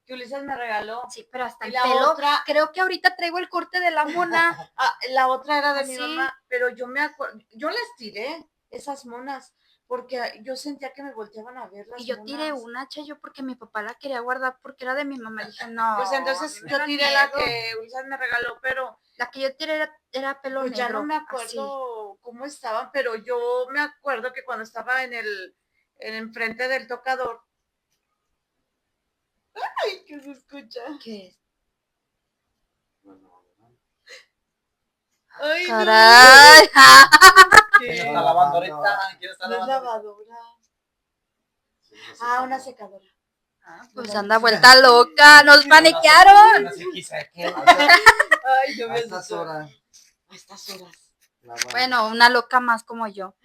que Ulises me regaló. Sí, pero hasta Y el la pelo. otra- Creo que ahorita traigo el corte de la mona. La otra era de mi ¿Ah, sí? mamá, pero yo me acuerdo, yo les tiré esas monas, porque yo sentía que me volteaban a ver las Y yo monas. tiré una, Chayo, porque mi papá la quería guardar porque era de mi mamá. Y dije, no. Pues entonces a mí me yo da tiré la miedo. que Ulises me regaló, pero La que yo tiré era pelo pues negro. ya no me así. acuerdo cómo estaban, pero yo me acuerdo que cuando estaba en enfrente del tocador. Ay, ¿qué se escucha? ¿Qué es? Ay, ¡Caray! ¿Quién está lavando ahorita? ¿Quién está no es lavando? lavadora. Una secadora. Pues anda vuelta loca, nos paniquearon. No sé qué sé qué. Ay, yo A me estas asusté. horas. A estas horas. Bueno, una loca más como yo.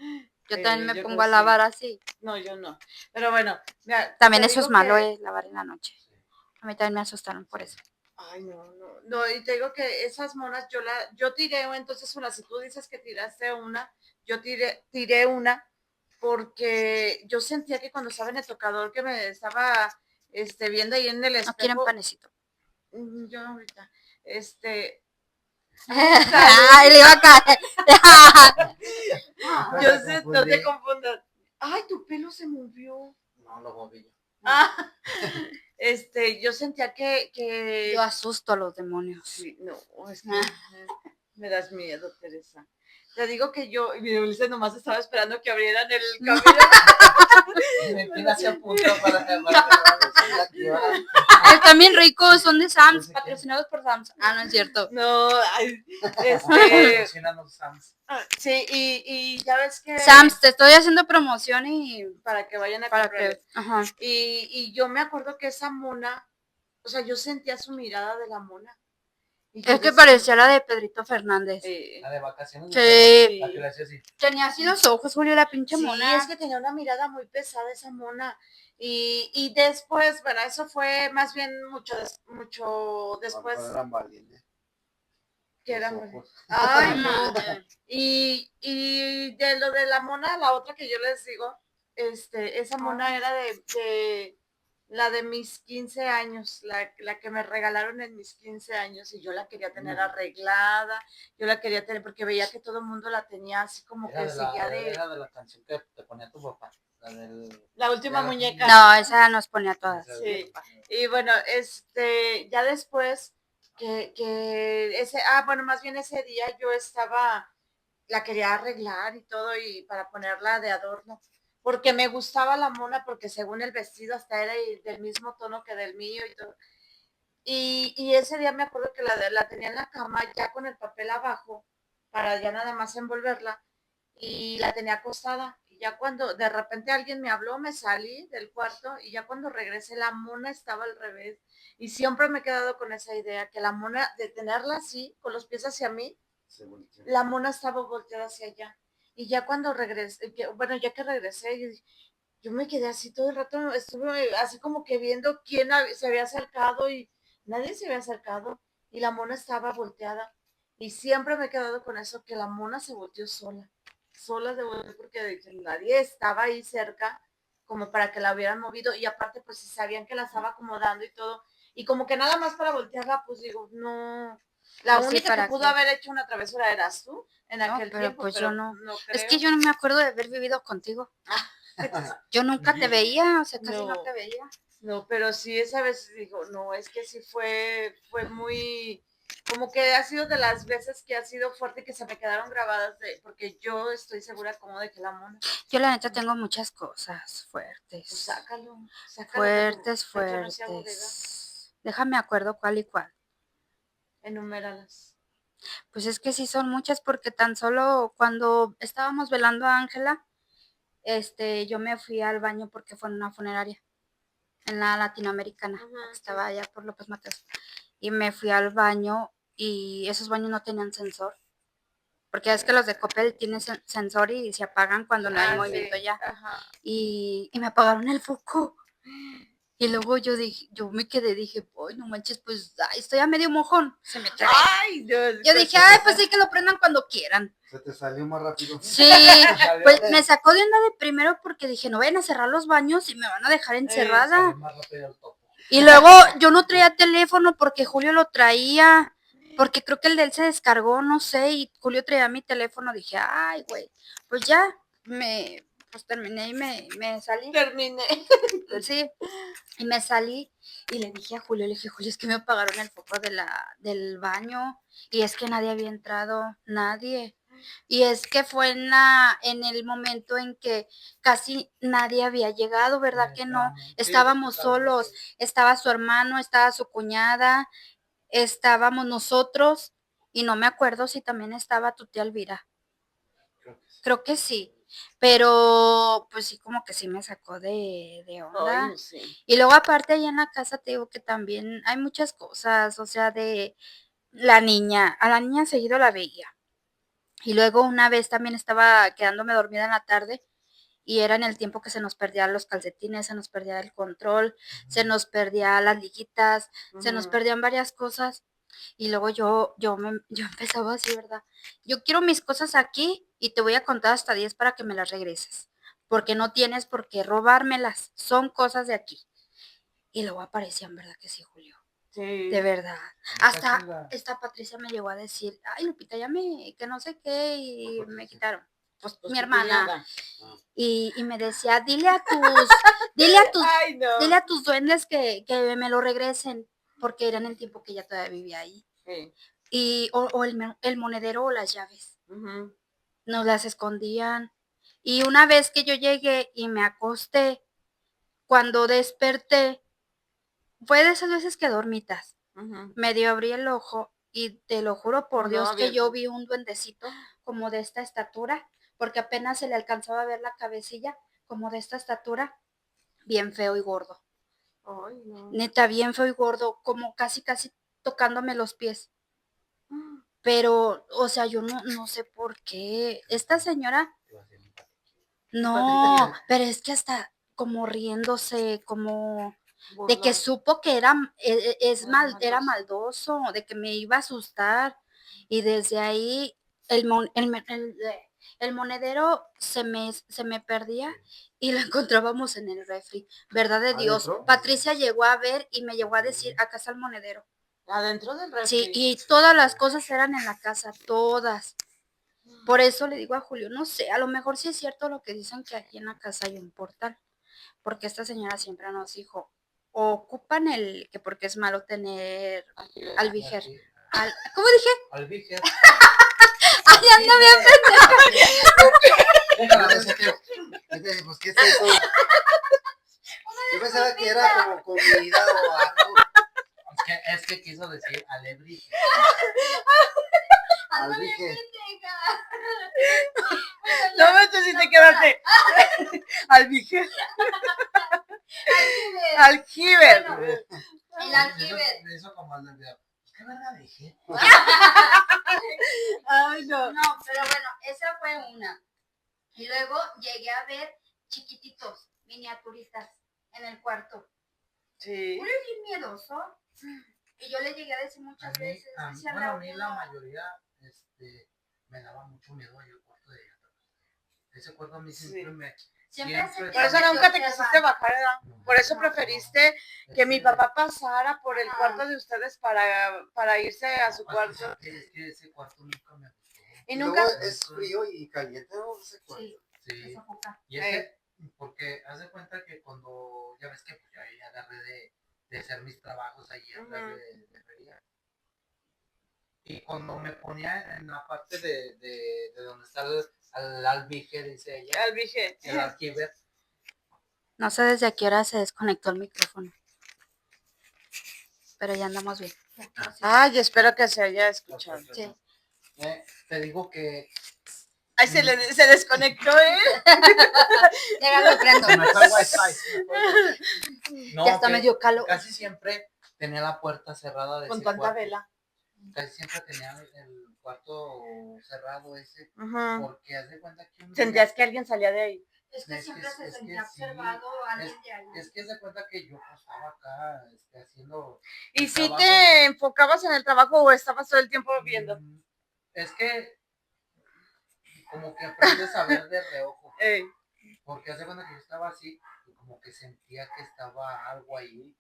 Yo también me yo pongo no a sé. lavar así. No, yo no. Pero bueno, mira, También te eso es digo malo, que- lavar en la noche. A mí también me asustaron por eso. Ay, no, y te digo que esas monas, yo tiré entonces una, si tú dices que tiraste una, yo tiré una, porque yo sentía que cuando estaba en el tocador, que me estaba, viendo ahí en el ¿No quieren espejo, panecito? yo ahorita, Ay, le iba a caer. yo sé, no te confundas, ay, tu pelo se movió. No, lo moví yo. Ah, yo sentía que Yo asusto a los demonios. sí, no, es que me das miedo, Teresa. Te digo que yo, y Ulises nomás estaba esperando que abrieran el camino. Mi pina se apuntó para Están bien ricos, son de Sam's, patrocinados por Sam's. Ah, no es cierto. No, ay, Patrocínanos, Sam's. sí, y ya ves que Sam's, te estoy haciendo promoción y para que vayan a para comprar. que. Ajá. Y yo me acuerdo que esa mona, o sea, yo sentía su mirada de la mona. Y yo Es que decía, parecía la de Pedrito Fernández. La de vacaciones. Sí. La que le hacía así. Tenía así los ojos, Julio, la pinche sí, mona. es que tenía una mirada muy pesada esa mona. Y después, bueno, eso fue más bien mucho después. Eran valientes. Que Los eran, ojos. ay, no. Y de lo de la mona, la otra que yo les digo, esa mona era de la de mis 15 años, la que me regalaron en mis 15 años y yo la quería tener arreglada, yo la quería tener porque veía que todo el mundo la tenía así como que seguía Era de la canción que te ponía tu papá. La última muñeca. No, esa nos ponía todas. Sí. Y bueno, ya después bueno, más bien ese día yo la quería arreglar y todo y para ponerla de adorno, porque me gustaba la mona, porque según el vestido hasta era del mismo tono que del mío y todo. Y ese día me acuerdo que la tenía en la cama ya con el papel abajo para ya nada más envolverla y la tenía acostada. Y ya cuando de repente alguien me habló, me salí del cuarto y ya cuando regresé la mona estaba al revés. Y siempre me he quedado con esa idea, que la mona, de tenerla así, con los pies hacia mí, la mona estaba volteada hacia allá. Y ya cuando regresé, bueno, ya que regresé, yo me quedé así todo el rato, estuve así como que viendo quién se había acercado y nadie se había acercado y la mona estaba volteada. Y siempre me he quedado con eso, que la mona se volteó sola de voltear porque nadie estaba ahí cerca como para que la hubieran movido y aparte pues si sabían que la estaba acomodando y todo y como que nada más para voltearla pues digo, no, la Pues sí, única ¿para que pudo qué? haber hecho una travesura eras tú en No, aquel pero tiempo, pues pero yo no. no Es creo. que yo no me acuerdo de haber vivido contigo. Yo nunca te veía, o sea, casi no No. te veía. No, pero sí, esa vez digo, no, es que sí fue muy, como que ha sido de las veces que ha sido fuerte que se me quedaron grabadas, porque yo estoy segura como de que la mona. Yo la neta tengo muchas cosas fuertes. Pues sácalo. Fuertes, que no sea bodega. fuertes. Déjame acuerdo cuál y cuál. Enuméralas. Pues es que sí son muchas porque tan solo cuando estábamos velando a Ángela, yo me fui al baño porque fue en una funeraria, en la latinoamericana, Ajá, que estaba allá por López Mateos. Y me fui al baño y esos baños no tenían sensor. Porque es que los de Coppel tienen sensor y se apagan cuando no hay movimiento ya. Ajá. Y me apagaron el foco. Y luego yo me quedé, dije, ay, no manches, pues, ay, estoy a medio mojón. Se me trae. Ay, Dios. Yo dije, ay, pues sí, que lo prendan cuando quieran. Se te salió más rápido. Sí, pues me sacó de onda de primero porque dije, no vayan a cerrar los baños y me van a dejar encerrada. Y luego yo no traía teléfono porque Julio lo traía, porque creo que el de él se descargó, no sé, y Julio traía mi teléfono. Dije, ay, güey, pues ya, pues terminé y me salí. Terminé. Sí, y me salí y le dije a Julio, Julio, es que me apagaron el foco del baño y es que nadie había entrado, nadie. Y es que fue en el momento en que casi nadie había llegado, ¿verdad que no? Estábamos solos, estaba su hermano, estaba su cuñada, estábamos nosotros y no me acuerdo si también estaba tu tía Elvira. Creo que sí, pero pues sí, como que sí me sacó de onda. Ay, no sé. Y luego aparte allá en la casa te digo que también hay muchas cosas, o sea, de la niña, a la niña seguido la veía. Y luego una vez también estaba quedándome dormida en la tarde y era en el tiempo que se nos perdían los calcetines, se nos perdía el control, se nos perdía las liguitas, se nos perdían varias cosas. Y luego yo empezaba así, ¿verdad? Yo quiero mis cosas aquí y te voy a contar hasta 10 para que me las regreses, porque no tienes por qué robármelas, son cosas de aquí. Y luego aparecían, ¿verdad que sí, Julio? Sí. De verdad. Está Hasta chida. esta Patricia me llegó a decir, ay, Lupita, que no sé qué, y ¿Cuál me Patricia? quitaron. Pues Pues mi tu hermana. cuñada. Y me decía, dile a Ay, no. tus duendes que me lo regresen, porque era en el tiempo que ella todavía vivía ahí. Sí. O el monedero o las llaves. Ujú. Nos las escondían. Y una vez que yo llegué y me acosté, cuando desperté, fue de esas veces que dormitas. Ujú. Medio abrí el ojo y te lo juro por No, Dios que abierto. yo vi un duendecito como de esta estatura, porque apenas se le alcanzaba a ver la cabecilla, como de esta estatura, bien feo y gordo. Ay, no. Neta, bien feo y gordo, como casi tocándome los pies. Pero, o sea, yo no sé por qué. Esta señora, no, Patricia. pero es que hasta como riéndose, como de que Burla. supo que era maldoso. maldoso, de que me iba a asustar. Y desde ahí el monedero se me perdía y lo encontrábamos en el refri. ¿Verdad de Dios? ¿Adentro? Patricia llegó a ver y me llegó a decir, acá está el monedero. Adentro del refri. Sí, y todas las cosas eran en la casa, todas. Por eso le digo a Julio, no sé, a lo mejor sí es cierto lo que dicen que aquí en la casa hay un portal, porque esta señora siempre nos dijo, ocupan que porque es malo tener albijer. ¿Cómo dije? Albijer. Ay, anda bien. Déjala de ese tío. Pues, ¿qué es eso? Yo pensaba que era como comida o algo. Es que quiso decir alebrije. Albije. No manches, si te quedaste. Albijer. Aljiber. Bueno, el aljiber. Me hizo como el del video. ¿Qué verga dije? Ay, no. No, pero bueno, esa fue una. Y luego llegué a ver chiquititos, miniaturitas, en el cuarto. Sí. Julio es bien miedoso. Y yo le llegué a decir muchas veces. Decía Bueno, a mí la uno, mayoría me daba mucho miedo ahí el cuarto de ella. Ese cuarto a mí siempre Sí. me... Por eso nunca te quisiste bajar, ¿verdad? Por eso preferiste que mi papá pasara por el cuarto de ustedes para irse a su cuarto. Es que ese cuarto nunca me gustó. Y Luego nunca. es frío y caliente, ¿no? Ese cuarto. Sí. sofoca. Y ese, porque haz de cuenta que cuando, ya ves que pues, yo ahí agarré de hacer mis trabajos ahí atrás de feria. Y cuando me ponía en la parte de donde está el albije, dice ella, Albije. el aljiber, No sé desde a qué hora se desconectó el micrófono. Pero ya andamos bien. Ay, espero que se haya escuchado. Sí. te digo que... Ay, se desconectó, ¿eh? Déjalo prendo. Se me fue el wifi. No, Ya está que medio calor. casi siempre tenía la puerta cerrada de Con ese tanta cuarto. vela. Casi siempre tenía el cuarto cerrado ese, Ajá. porque haz de cuenta que un día... Sentías que alguien salía de ahí. Es que Es siempre que- se es que sentía sí, observado alguien de ahí. Es que haz de cuenta que yo pues, estaba acá haciendo... ¿Y el si trabajo. te enfocabas en el trabajo o estabas todo el tiempo viendo? Es que como que aprendes a ver de reojo, porque haz de cuenta que yo estaba así y como que sentía que estaba algo ahí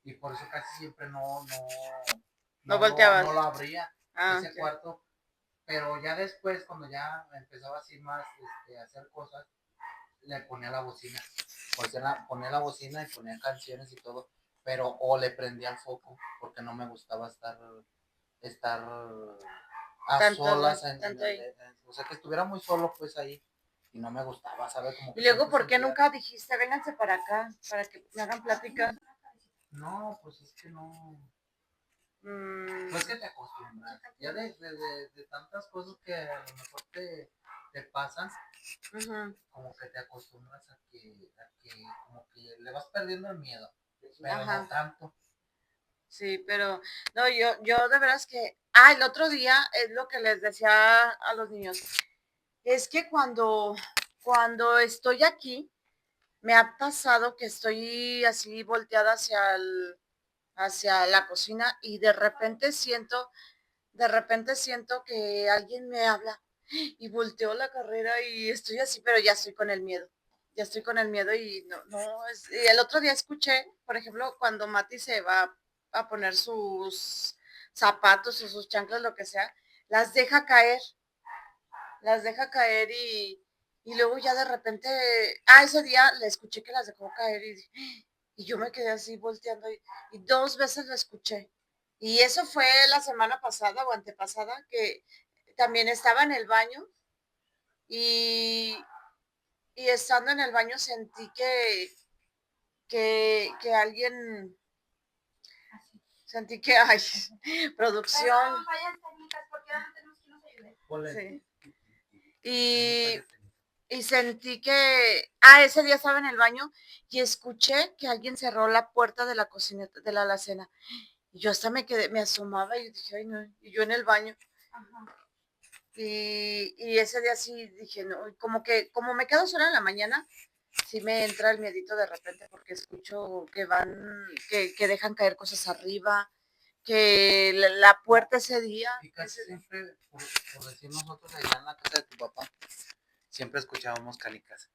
y por eso casi siempre No volteabas. no lo abría ese Ok. cuarto, pero ya después cuando ya empezaba así más a hacer cosas, le ponía la bocina, ponía la bocina y ponía canciones y todo, pero o le prendía el foco porque no me gustaba estar a Tanto, solas, tanto ahí. o sea, que estuviera muy solo pues ahí y no me gustaba, ¿sabes? Como que Y luego, siempre ¿por qué sentía- nunca dijiste, vénganse para acá, para que me hagan plática? No, pues es que no, Mm, pues que te acostumbras, ya de tantas cosas que a lo mejor te pasan, ujú. como que te acostumbras a que como que le vas perdiendo el miedo, pero Ajá. no tanto. Sí, pero no, yo de veras que el otro día es lo que les decía a los niños. Es que cuando estoy aquí, me ha pasado que estoy así volteada hacia la cocina y de repente siento que alguien me habla y volteo la carrera y estoy así, pero ya estoy con el miedo. Ya estoy con el miedo y y el otro día escuché, por ejemplo, cuando Mati se va a poner sus zapatos o sus chanclas, lo que sea, las deja caer, y luego ya de repente, ese día le escuché que las dejó caer y yo me quedé así volteando y 2 veces la escuché. Y eso fue la semana pasada o antepasada, que también estaba en el baño y, y estando en el baño sentí que alguien, sentí que hay producción. Perdón, vayan técnicas, porque ahora no tenemos quien nos ayude. Sí. Y sentí que, ese día estaba en el baño y escuché que alguien cerró la puerta de la cocineta, de la alacena. Y yo hasta me asomaba y dije, ay no, y yo en el baño. Ajá. Y ese día sí dije, no, y como me quedo sola en la mañana, sí me entra el miedito de repente porque escucho que dejan caer cosas arriba, que la puerta ese día. Y casi siempre, por decir nosotros allá en la casa de tu papá, siempre escuchábamos canicas.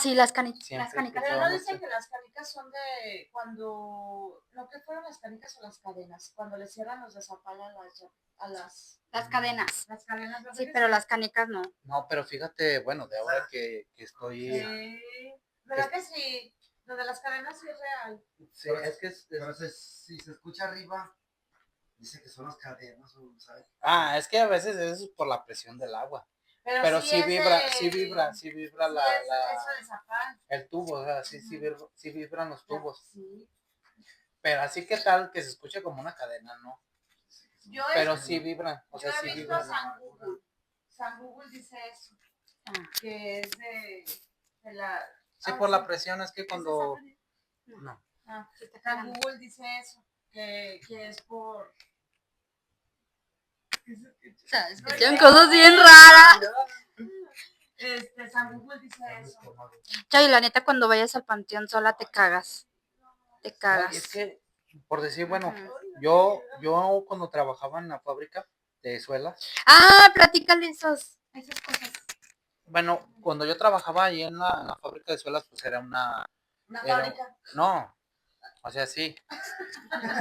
Sí, las canicas. Pero no dicen que las canicas son de cuando, no, ¿qué fueron las canicas o las cadenas? Cuando le cierran los de Zapala Las cadenas. las cadenas. Sí, pero las canicas no. No, pero fíjate, bueno, de ahora que estoy... Sí, ¿verdad que sí? Lo de las cadenas sí es real. Sí, es que Pero si se escucha arriba, dice que son las cadenas, ¿sabes? es que a veces es por la presión del agua. Pero sí vibra eso de Zapala. el tubo, o sea, sí vibran los tubos. Sí. Pero así que tal que se escuche como una cadena, ¿no? Pero sí vibran, o sea, Yo sí he visto vibran. San Google. San Google dice eso, que es de la... Sí, por la presión, es que cuando... No. San Google dice eso, que es por... O sea, escuchan cosas bien raras. San Google dice eso. Chay, la neta, cuando vayas al panteón sola te cagas. Te No, cagas. y es que, por decir, bueno, Ujú. yo cuando trabajaba en la fábrica de suelas, Platícale esas cosas. bueno, cuando yo trabajaba ahí en la fábrica de suelas, pues era una fábrica. No, o sea, sí,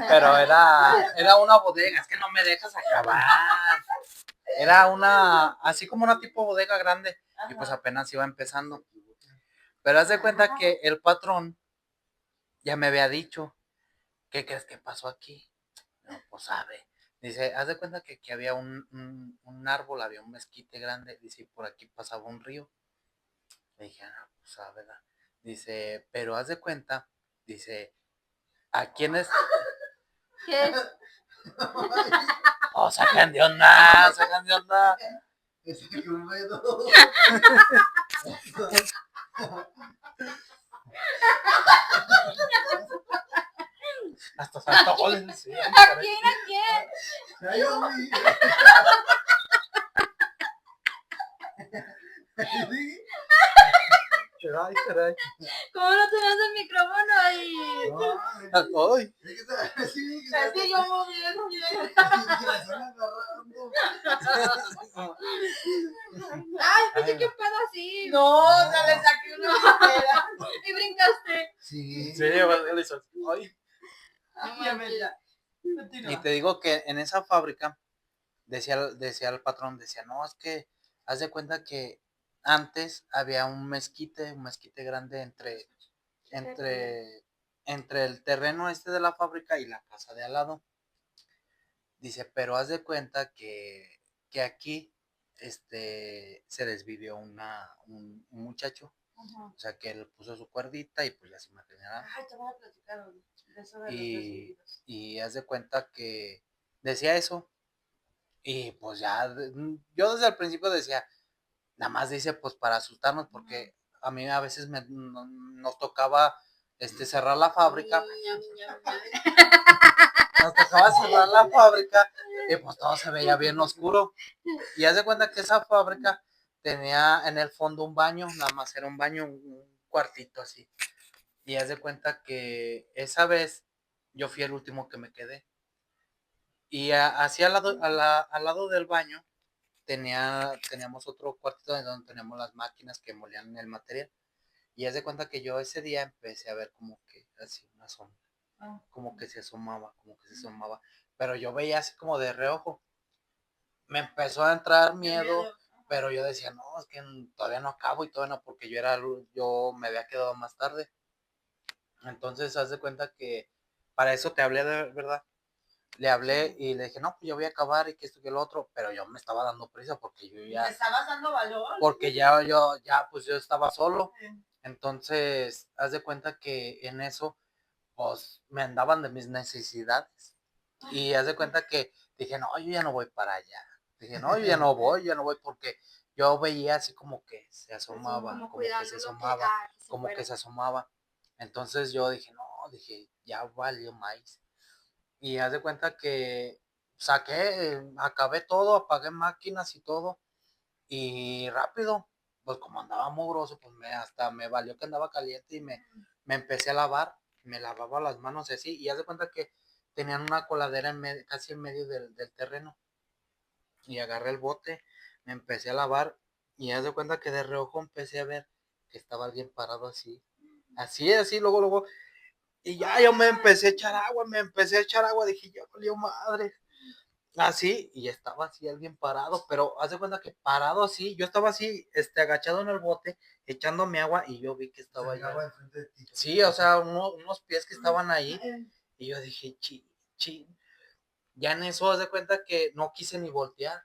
pero era una bodega, es que no me dejas acabar. Era así como una tipo bodega grande, y pues apenas iba empezando. Pero haz de cuenta que el patrón ya me había dicho, ¿qué crees que pasó aquí? No, pues sabe. Dice, haz de cuenta que aquí había un árbol, había un mezquite grande, dice, y por aquí pasaba un río. Le dije, pues sabe, ¿verdad? Dice, pero haz de cuenta, dice, ¿a quiénes? ¿Qué es? Sacan de onda, sacan de onda. Es que húmedo. Hasta saltó goles. Sí, ¿A quién? Ay, caray. ¿Cómo no tenías el micrófono ahí? Ay. Es que yo moví el pie. Pensé que un pedo así. No, se le saqué una pantera. Y brincaste. Sí. Sí, él hizo. Ay. Y te digo que en esa fábrica decía el patrón, decía, no, es que haz de cuenta que antes había un mezquite grande entre el terreno de la fábrica y la casa de al lado. Dice, pero haz de cuenta que aquí se desvivió un muchacho. O sea, que él puso su cuerdita y pues ya se imaginará. Te voy a platicar de eso de los desvividos. Y haz de cuenta que decía eso. Y pues ya, yo desde el principio decía, nada más dice pues para asustarnos, porque a mí a veces nos tocaba cerrar la fábrica. Nos tocaba cerrar la fábrica y pues todo se veía bien oscuro. Y haz de cuenta que esa fábrica tenía en el fondo un baño, nada más era un baño, un cuartito así. Y haz de cuenta que esa vez yo fui el último que me quedé. Y así al lado del baño teníamos otro cuartito donde teníamos las máquinas que molían el material. Y haz de cuenta que yo ese día empecé a ver como que así una sombra, como que se asomaba, como que se asomaba. Pero yo veía así como de reojo. Me empezó a entrar miedo, pero yo decía, no, es que todavía no acabo y todavía no, porque yo me había quedado más tarde. Entonces, haz de cuenta que para eso te hablé de verdad. Le hablé y le dije, no, pues yo voy a acabar y que esto y que lo otro, pero yo me estaba dando prisa porque yo ya... ¿Te estabas dando valor? Porque pues yo estaba solo. Entonces, haz de cuenta que en eso, pues, me andaban de mis necesidades. Y haz de cuenta que dije, no, yo ya no voy para allá. Dije, no, yo ya no voy porque yo veía así como que se asomaba, como que se asomaba, como que se asomaba. Entonces yo dije, no, dije, ya valió maíz. Y haz de cuenta que acabé todo, apagué máquinas y todo. Y rápido, pues como andaba mugroso, pues hasta me valió que andaba caliente y me empecé a lavar, me lavaba las manos así. Y haz de cuenta que tenían una coladera casi en medio del terreno. Y agarré el bote, me empecé a lavar y haz de cuenta que de reojo empecé a ver que estaba alguien parado así. Así, luego. Y ya yo me empecé a echar agua, dije, ya valió madre. Así, y estaba así alguien parado, pero haz de cuenta que parado así, yo estaba así, agachado en el bote, echándome agua, y yo vi que estaba allá. Sí, o sea, unos pies que estaban ahí, y yo dije, chi. Ya en eso, haz de cuenta que no quise ni voltear.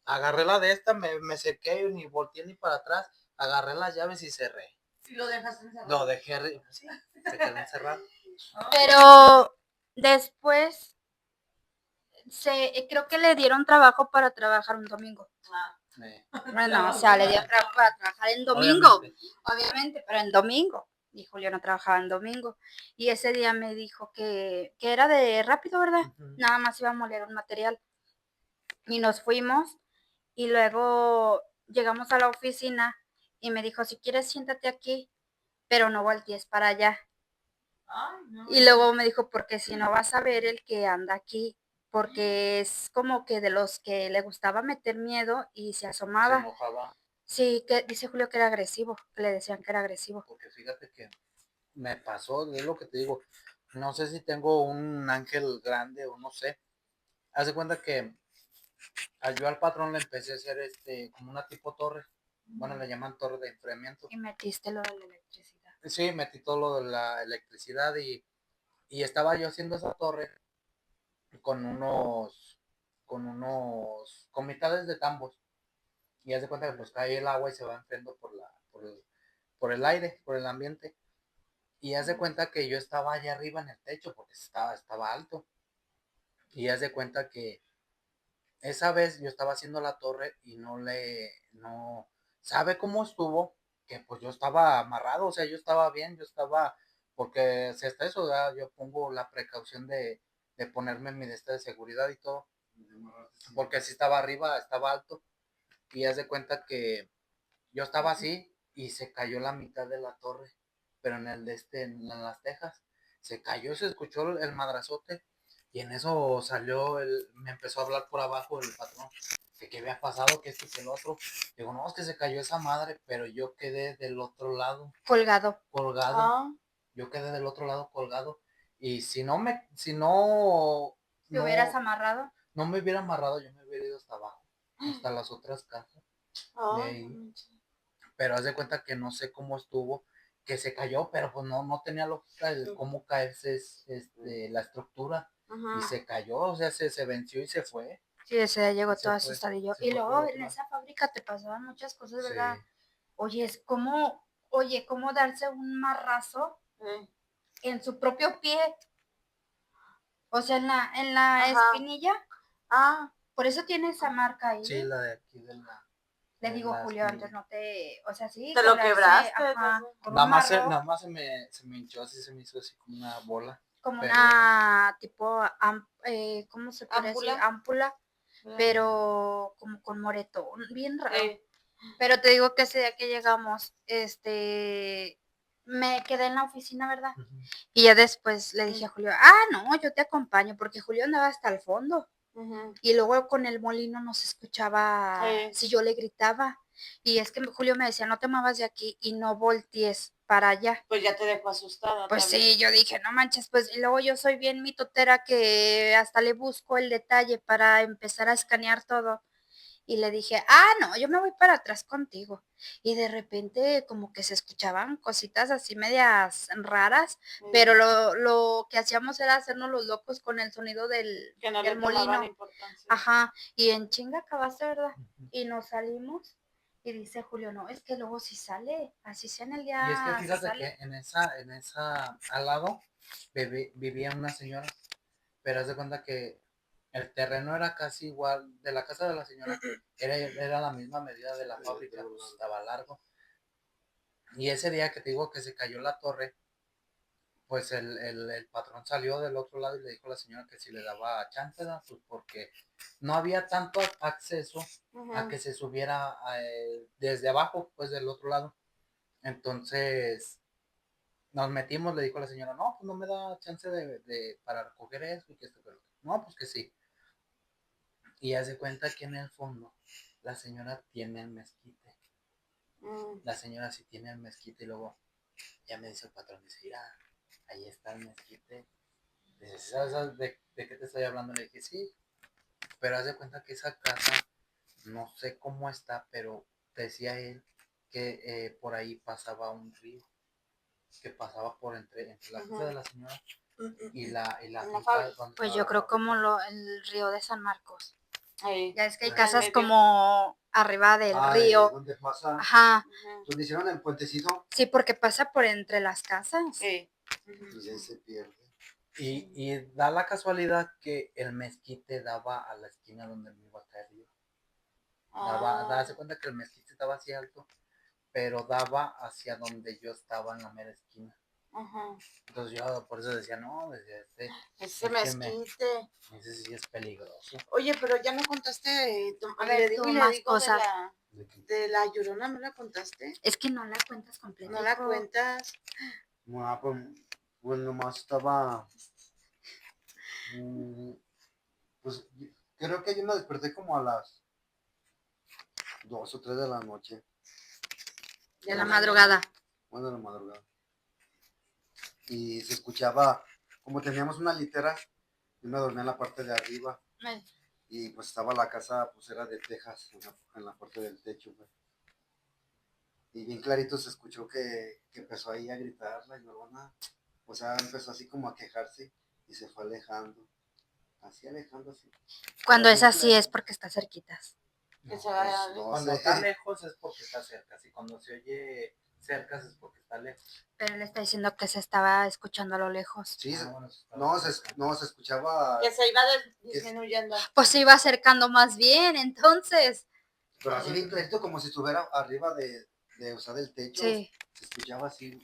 Agarré la de esta, me sequé, ni volteé ni para atrás, agarré las llaves y cerré. ¿Y lo dejaste encerrado? Lo dejé, sí, se quedó encerrado. Pero después creo que le dieron trabajo para trabajar un domingo. Bueno, o sea, le dieron trabajo para trabajar en domingo, obviamente, pero en domingo. Y Julio no trabajaba en domingo. Y ese día me dijo que era de rápido, ¿verdad? Nada más iba a moler un material. Y nos fuimos y luego llegamos a la oficina y me dijo, si quieres siéntate aquí, pero no voltees para allá. Y luego me dijo, porque si no vas a ver el que anda aquí, porque es como que de los que le gustaba meter miedo y se asomaba. Se enojaba. Sí, que dice Julio que era agresivo, que le decían que era agresivo. Porque fíjate que me pasó, es lo que te digo, no sé si tengo un ángel grande o no sé. Haz de cuenta que yo al patrón le empecé a hacer como una tipo torre. Bueno, le llaman torre de enfriamiento. Y metiste lo de la electricidad. Sí, metí todo lo de la electricidad y estaba yo haciendo esa torre con con mitades de tambos. Y haz de cuenta que pues cae el agua y se va enfriando por el aire, por el ambiente. Y haz de cuenta que yo estaba allá arriba en el techo porque estaba alto. Y haz de cuenta que esa vez yo estaba haciendo la torre y no, ¿sabe cómo estuvo? Que pues yo estaba amarrado, o sea, yo estaba bien, porque si hasta eso, ¿verdad? Yo pongo la precaución de ponerme mi de seguridad y todo, porque si estaba arriba, estaba alto, y haz de cuenta que yo estaba así y se cayó la mitad de la torre, pero en las tejas, se cayó, se escuchó el madrazote. Y en eso me empezó a hablar por abajo el patrón, que qué había pasado, que esto y que el otro. Digo, no, es que se cayó esa madre, pero yo quedé del otro lado. Colgado. Colgado. Yo quedé del otro lado colgado. Y si no, ¿Te hubieras amarrado? no me hubiera amarrado, yo me hubiera ido hasta abajo, hasta las otras casas. De ahí. Pero haz de cuenta que no sé cómo estuvo, que se cayó, pero pues no tenía lógica de cómo caerse la estructura. Y se cayó, o sea, se venció y se fue. Sí, ese día llegó Se todo fue, asustadillo. se Y fue por luego otro en lado. esa fábrica te pasaban muchas cosas, ¿verdad? Sí. Oye, cómo darse un marrazo en su propio pie. O sea, en la espinilla. Por eso tiene esa marca ahí. Sí, la de aquí Le digo, la Julio, espinilla. antes no te, o sea, sí. ¿Te lo quebraste? Ajá, con Nada un más, marro. nada más se me hinchó así, se me hizo así como una bola. como Pero- una tipo, ¿cómo se puede decir? ¿Ámpula? Ámpula, ¿verdad? pero como con moretón, bien raro. Eh, Pero te digo que ese día que llegamos, me quedé en la oficina, ¿verdad? Ujú. Y ya después le dije a Julio, no, yo te acompaño, porque Julio andaba hasta el fondo. ujú. Y luego con el molino no se escuchaba si yo le gritaba. Y es que Julio me decía, no te muevas de aquí y no voltees para allá. Pues ya te dejó asustada. Pues también. sí, yo dije, no manches, pues y luego yo soy bien mitotera que hasta le busco el detalle para empezar a escanear todo. Y le dije, no, yo me voy para atrás contigo. Y de repente como que se escuchaban cositas así medias raras, pero lo que hacíamos era hacernos los locos con el sonido del, Que no del le tomaban molino. importancia. Ajá, y en chinga acabaste, ¿verdad? Y nos salimos y dice Julio, no, es que luego sí sale, así sea en el día, Y es que sí fíjate sale. que al lado vivía una señora, pero haz de cuenta que el terreno era casi igual, de la casa de la señora, era la misma medida de la fábrica, pues, estaba largo. Y ese día que te digo que se cayó la torre, pues el patrón salió del otro lado y le dijo a la señora que si le daba chance, ¿no? Pues porque no había tanto acceso a que se subiera desde abajo, pues del otro lado. Entonces nos metimos, le dijo a la señora, no, pues no me da chance para recoger eso y que esto, pero no, pues que sí. Y hace cuenta que en el fondo la señora tiene el mezquite. La señora sí tiene el mezquite y luego ya me dice el patrón, dice, mira, ahí está el mezquite. Dice, ¿sabes de qué te estoy hablando? Le dije, sí, pero haz de cuenta que esa casa, no sé cómo está, pero decía él que por ahí pasaba un río, que pasaba por entre la casa de la señora y la finca fábrica. donde Pues estaba yo la creo como fábrica. el río de San Marcos. Ahí. Ya es que hay Ah, casas medio. como arriba del de río. donde pasa, Ajá, donde hicieron el puentecito, sí, porque pasa por entre las casas. pues ahí se pierde. Y da la casualidad que el mezquite daba a la esquina donde me iba a caer yo. Hace cuenta que el mezquite estaba así alto, pero daba hacia donde yo estaba en la mera esquina. Entonces yo por eso decía, no, desde Ese es que mezquite. ese sí es peligroso. Oye, pero ya no contaste. A ver, Le digo tú y le más digo cosas. de la Llorona, ¿no la contaste? Es que no la cuentas completa. ¿No la cuentas? Pues nomás estaba, pues creo que yo me desperté como a las 2 o 3 de la noche, De la madrugada. bueno, de la madrugada. Y se escuchaba, como teníamos una litera, yo me dormía en la parte de arriba. Y pues estaba la casa, pues era de tejas, en la parte del techo, pues. Y bien clarito se escuchó que empezó ahí a gritar la Llorona. O sea, empezó así como a quejarse y se fue alejando. Así alejando, así. Cuando Pero es bien así es clarito. porque está cerquitas. Que se vaya. Pues, no Cuando sé. está lejos es porque está cerca, y cuando se oye cerca es porque está lejos. Pero él está diciendo que se estaba escuchando a lo lejos. Sí, Bueno, estaba cerca. no, se escuchaba, Que se iba disminuyendo. Pues se iba acercando más bien, entonces. pero así bien clarito como si estuviera arriba o sea, del techo. Sí. Se escuchaba así.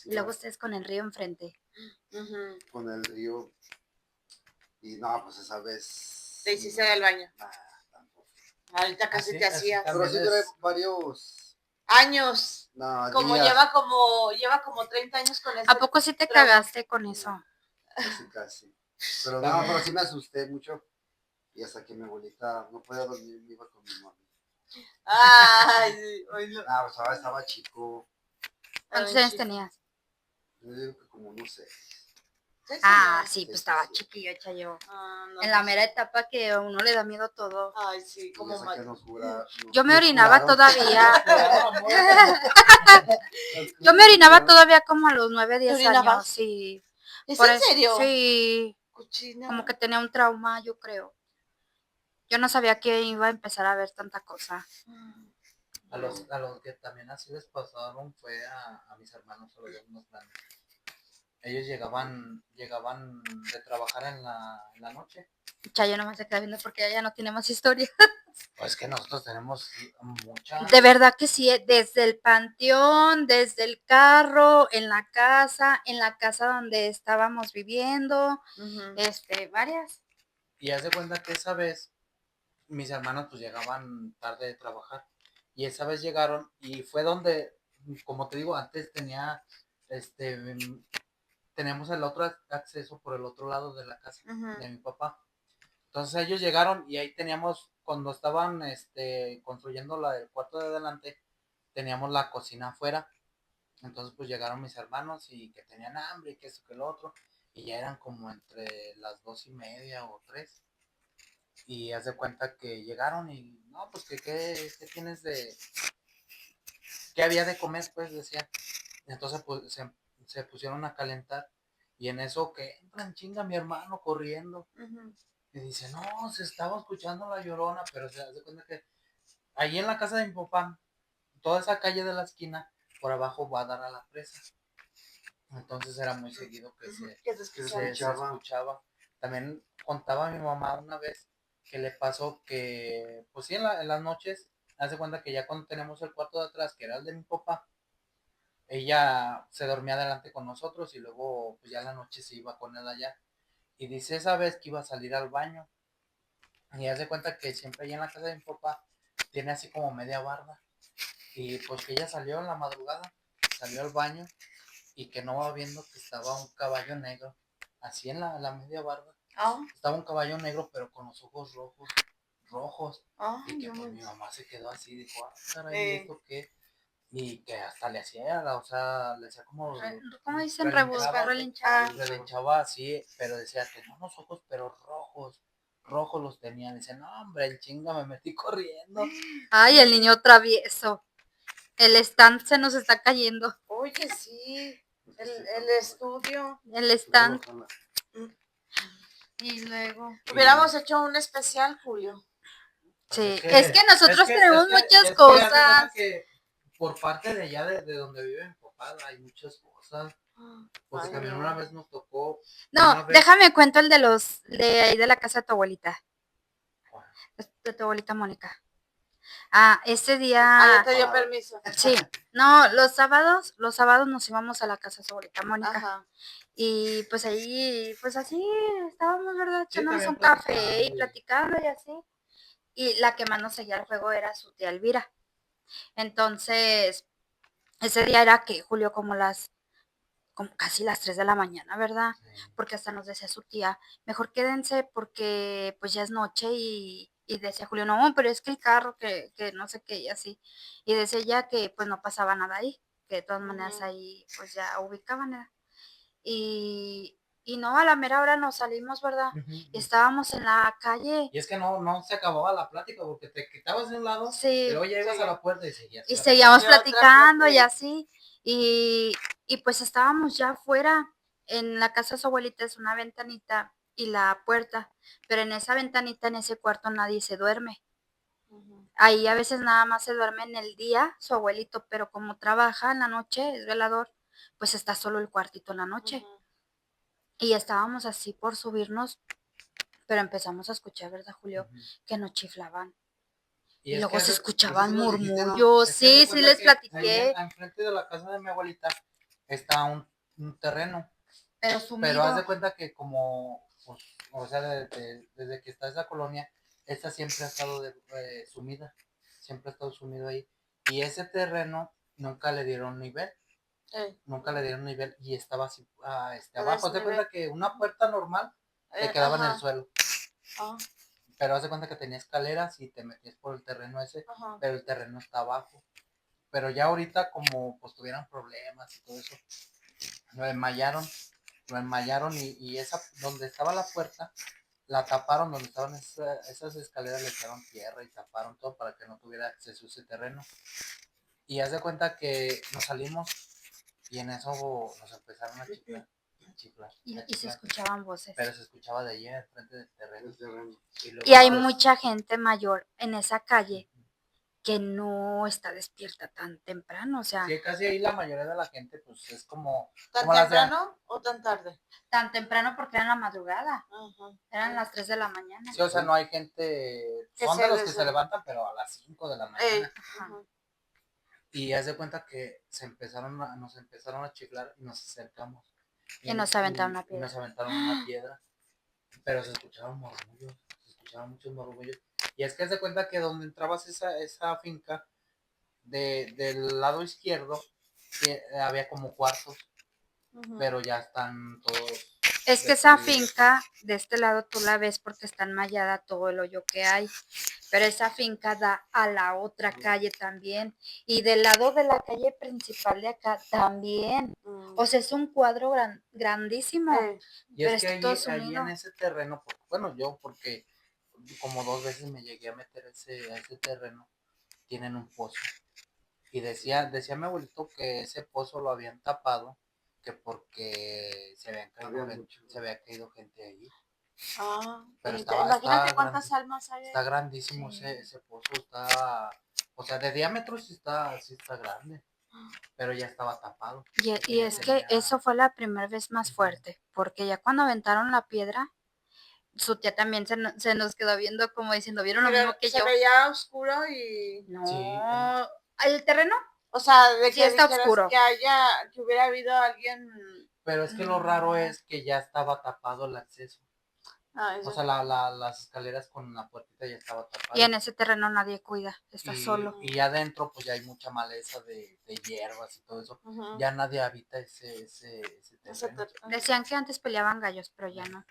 Y luego ustedes con el río enfrente. Con el río. Y no, pues esa vez. Te hiciste del baño. Tampoco. Ahorita casi Así- te así hacías. Pero sí duré varios. Años. No, Como días. lleva como 30 años con ese. ¿A poco sí te trauma. cagaste con eso? Casi. Pero no, pero sí me asusté mucho. Y hasta que mi abuelita no podía dormir, me iba con mi mami. Ay, sí, oílo. Pues ahora estaba chico. ¿Cuántos Ay, años chico. tenías? Yo digo que como no sé. ¿Sí, Sí, Sí, pues sí, estaba sí. chiquillo, yo. no, En la pues, mera etapa que a uno le da miedo todo. Ay, sí, Y como esa que nos Yo me orinaba todavía. Yo Yo me orinaba todavía como a los 9, 10 orinabas? años, sí. ¿Es Por en eso- serio? Sí, Cochina. como que tenía un trauma, yo creo. Yo no sabía que iba a empezar a ver tanta cosa. A los que también así les pasaron fue a mis hermanos, a los dos más grandes. Ellos llegaban de trabajar en la noche. Chayo nomás se queda viendo porque ella ya no tiene más historia. Pues que nosotros tenemos muchas. De verdad que sí, desde el panteón, desde el carro, en la casa donde estábamos viviendo, varias. Y haz de cuenta que esa vez mis hermanos pues llegaban tarde de trabajar y esa vez llegaron y fue donde, como te digo, antes teníamos el otro acceso por el otro lado de la casa de mi papá. Entonces ellos llegaron y ahí teníamos, cuando estaban construyendo la del cuarto de adelante, teníamos la cocina afuera. Entonces pues llegaron mis hermanos y que tenían hambre y que eso que lo otro. Y ya eran como entre las 2:30 o 3. Y haz de cuenta que llegaron y no, pues que qué tienes qué había de comer, pues decían. Entonces pues se pusieron a calentar. Y en eso que entra en chinga mi hermano corriendo. Y dice, no, se estaba escuchando la Llorona, pero se hace cuenta que ahí en la casa de mi papá, toda esa calle de la esquina, por abajo va a dar a la presa. Entonces era muy seguido que se escuchaba. También contaba mi mamá una vez que le pasó que, pues sí, en las noches, hace cuenta que ya cuando tenemos el cuarto de atrás, que era el de mi papá, ella se dormía delante con nosotros y luego, pues ya en la noche se iba con él allá. Y dice esa vez que iba a salir al baño. Y hace cuenta que siempre ahí en la casa de mi papá tiene así como media barda. Y pues que ella salió en la madrugada, salió al baño y que no va viendo que estaba un caballo negro, así en la media barda. Estaba un caballo negro pero con los ojos rojos. Y que pues mi mamá se quedó así, dijo, caray, ¿y esto qué? Y que hasta le hacía, o sea, le hacía como... ¿Cómo dicen? Relinchaba así, pero decía, tenía unos ojos pero rojos los tenía. Dice, no, hombre, el chinga, me metí corriendo. Ay, el niño travieso. El stand se nos está cayendo. Oye, sí, el estudio. El stand. Y luego. Hubiéramos hecho un especial, Julio. Sí, es que nosotros tenemos muchas cosas. Que por parte de allá, de donde vive mi papá, hay muchas cosas. Pues también una vez nos tocó. No, déjame cuento el de ahí de la casa de tu abuelita. De tu abuelita Mónica. Ese día. Ya te dio permiso. Sí, no, los sábados nos íbamos a la casa de su abuelita Mónica. Ajá. Y pues ahí, pues así estábamos, ¿verdad? Echándonos también un café y platicando y así. Y la que más nos seguía el juego era su tía Elvira. Entonces, ese día era que Julio como casi las 3 de la mañana, ¿verdad? Porque hasta nos decía su tía, mejor quédense porque pues ya es noche y decía Julio, no, pero es que el carro, que no sé qué y así. Y decía ella que pues no pasaba nada ahí, que de todas maneras ahí pues ya ubicaban, ¿verdad? Y no, a la mera hora nos salimos, ¿verdad? Y estábamos en la calle. Y es que no se acababa la plática porque te quitabas de un lado, Sí. y luego ya ibas a la puerta y seguías. Y seguíamos platicando y así. Y pues estábamos ya afuera. En la casa de su abuelita es una ventanita y la puerta. Pero en esa ventanita, en ese cuarto, nadie se duerme. Ahí a veces nada más se duerme en el día su abuelito, pero como trabaja en la noche, es velador, pues está solo el cuartito en la noche. Y estábamos así por subirnos, pero empezamos a escuchar, ¿verdad, Julio? Que nos chiflaban. Y luego se escuchaban murmullos. Sí, sí les platiqué. Enfrente de la casa de mi abuelita está un terreno. Pero sumido. Pero haz de cuenta que como, pues, o sea, desde que está esa colonia, esta siempre ha estado sumida. Siempre ha estado sumido ahí. Y ese terreno nunca le dieron nivel. Nunca le dieron nivel y estaba así abajo. Haz de cuenta que una puerta normal te quedaba en el suelo. Pero haz de cuenta que tenía escaleras y te metías por el terreno ese, pero el terreno está abajo. Pero ya ahorita como pues tuvieran problemas y todo eso, lo enmallaron y esa donde estaba la puerta la taparon, donde estaban esas escaleras le echaron tierra y taparon todo para que no tuviera acceso a ese terreno. Y haz de cuenta que nos salimos y en eso nos empezaron a chiflar. Y se escuchaban voces. Pero se escuchaba de allí, enfrente del terreno. Y hay mucha gente mayor en esa calle que no está despierta tan temprano, o sea, Sí, casi ahí la mayoría de la gente, pues es como... ¿Tan como las de- temprano o tan tarde? tan temprano porque era en la madrugada, Ajá. eran las 3 de la mañana. Sí, o sea, no hay gente... Que Son se de los les- que se levantan, pero a las 5 de la mañana. Ajá. Ajá. Y haz de cuenta que nos empezaron a chiflar y nos acercamos. Y nos aventaron una Y piedra. nos aventaron una piedra. Pero se escuchaban murmullos, se escuchaban muchos murmullos. Y es que haz de cuenta que donde entrabas esa finca, del lado izquierdo, había como cuartos, Ujú. pero ya están todos... Es que esa destruidos. finca, de este lado tú la ves porque está enmallada todo el hoyo que hay, pero esa finca da a la otra calle también, y del lado de la calle principal de acá también. O sea, es un cuadro grandísimo, Y pero es que está todo allí en sumido. ese terreno, bueno, yo porque como 2 veces me llegué a meter a ese terreno, tienen un pozo. Y decía mi abuelito que ese pozo lo habían tapado, que porque se había caído gente ahí. Pero Imagínate cuántas almas hay. está grandísimo Sí. ese pozo, o sea, de diámetro sí está grande, pero ya estaba tapado. Y es que eso fue la primera vez más fuerte, porque ya cuando aventaron la piedra, su tía también se nos quedó viendo como diciendo, ¿vieron lo mismo que Se yo? veía oscuro y... No, Sí, el terreno O sea, de sí que está dijeras oscuro. que hubiera habido alguien... pero es que lo raro es que ya estaba tapado el acceso. O sea, las escaleras con la puertita ya estaba tapada. Y en ese terreno nadie cuida, está solo. Y adentro pues ya hay mucha maleza de hierbas y todo eso. Ujú. Ya nadie habita ese Ese terreno. Decían que antes peleaban gallos, pero ya no.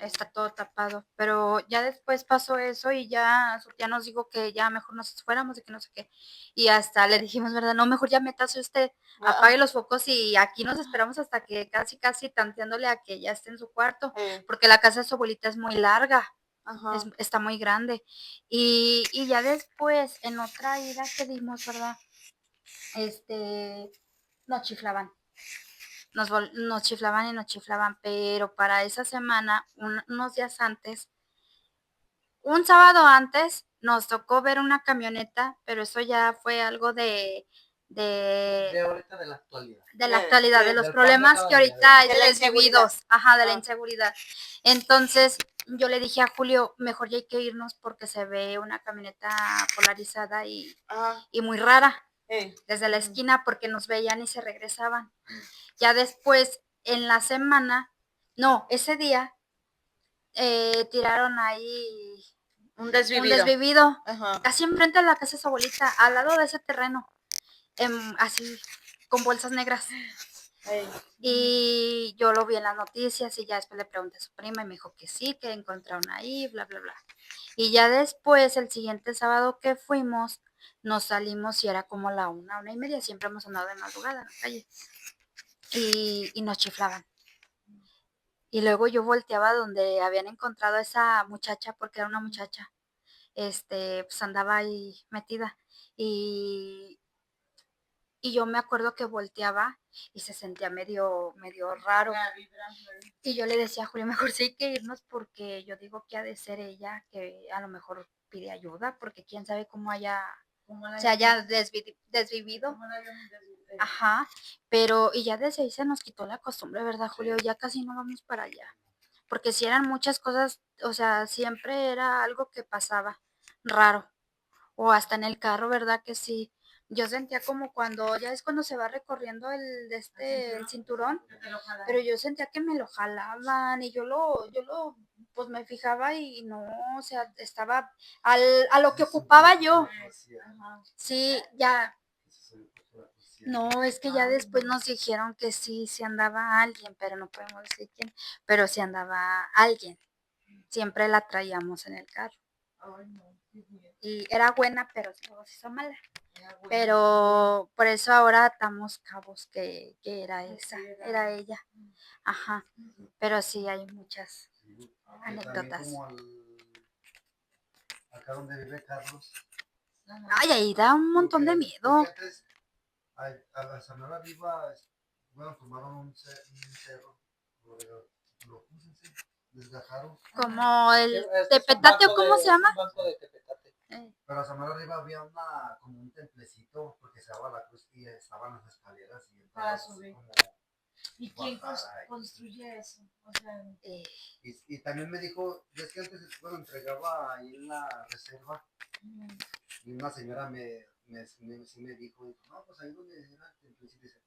Está todo tapado. Pero ya después pasó eso y ya su tía nos dijo que ya mejor nos fuéramos y que no sé qué. Y hasta le dijimos, ¿verdad? No, mejor ya métase usted, apague los focos y aquí nos esperamos hasta que casi tanteándole a que ya esté en su cuarto. Porque la casa de su abuelita es muy larga. Ajá. Está muy grande. Y ya después, en otra ida que dimos, ¿verdad? Nos chiflaban. Nos chiflaban, pero para esa semana, unos días antes, un sábado antes, nos tocó ver una camioneta, pero eso ya fue algo de ahorita de la actualidad. de la actualidad, de los del problemas cambio que cada día, ahorita hay de de la desvividos, ajá, de la Ah. inseguridad. Entonces, yo le dije a Julio, mejor ya hay que irnos porque se ve una camioneta polarizada y muy rara desde la esquina porque nos veían y se regresaban. Ya después, en la semana, no, ese día, tiraron ahí Un un desvivido. desvivido, Ajá. casi enfrente de la casa de su abuelita, al lado de ese terreno, así, con bolsas negras. Y yo lo vi en las noticias y ya después le pregunté a su prima y me dijo que sí, que encontraron ahí, bla, bla, bla. Y ya después, el siguiente sábado que fuimos, nos salimos y era como la 1:30, siempre hemos andado de madrugada en la calle. Y nos chiflaban. Y luego yo volteaba donde habían encontrado a esa muchacha, porque era una muchacha, pues andaba ahí metida. Y yo me acuerdo que volteaba y se sentía medio raro. Y yo le decía a Julio, mejor sí hay que irnos porque yo digo que ha de ser ella, que a lo mejor pide ayuda, porque quién sabe cómo se haya desvivido. Ajá, pero y ya desde ahí se nos quitó la costumbre, ¿verdad, Julio? Ya casi no vamos para allá. Porque si eran muchas cosas, o sea, siempre era algo que pasaba raro. O hasta en el carro, ¿verdad? Que sí. Yo sentía como cuando, ya es cuando se va recorriendo el cinturón, pero yo sentía que me lo jalaban y pues me fijaba y no, o sea, estaba a lo que ocupaba yo. Sí, ya. No, es que ya después nos dijeron que sí andaba alguien, pero no podemos decir quién, pero sí andaba alguien. Siempre la traíamos en el carro. Y era buena, pero luego se hizo mala. Pero por eso ahora atamos cabos que era era ella. Ajá. Pero sí hay muchas anécdotas. Acá donde vive Carlos. Ay, ahí da un montón de miedo. Antes, a la Sonora Viva, bueno, tomaron un cerro, lo desgajaron. Como el Es un Tepetate, ¿o banco cómo se llama? Es un banco de Tepetate. Pero a Samara arriba había como un templecito, porque se daba la cruz y estaban las escaleras y Para entrabas así subir. como ¿Y quién bajada. construye eso? O sea, Y también me dijo, ves que antes bueno, entregaba ahí en la reserva y una señora sí me dijo, no, pues ahí donde era el templecito, dice,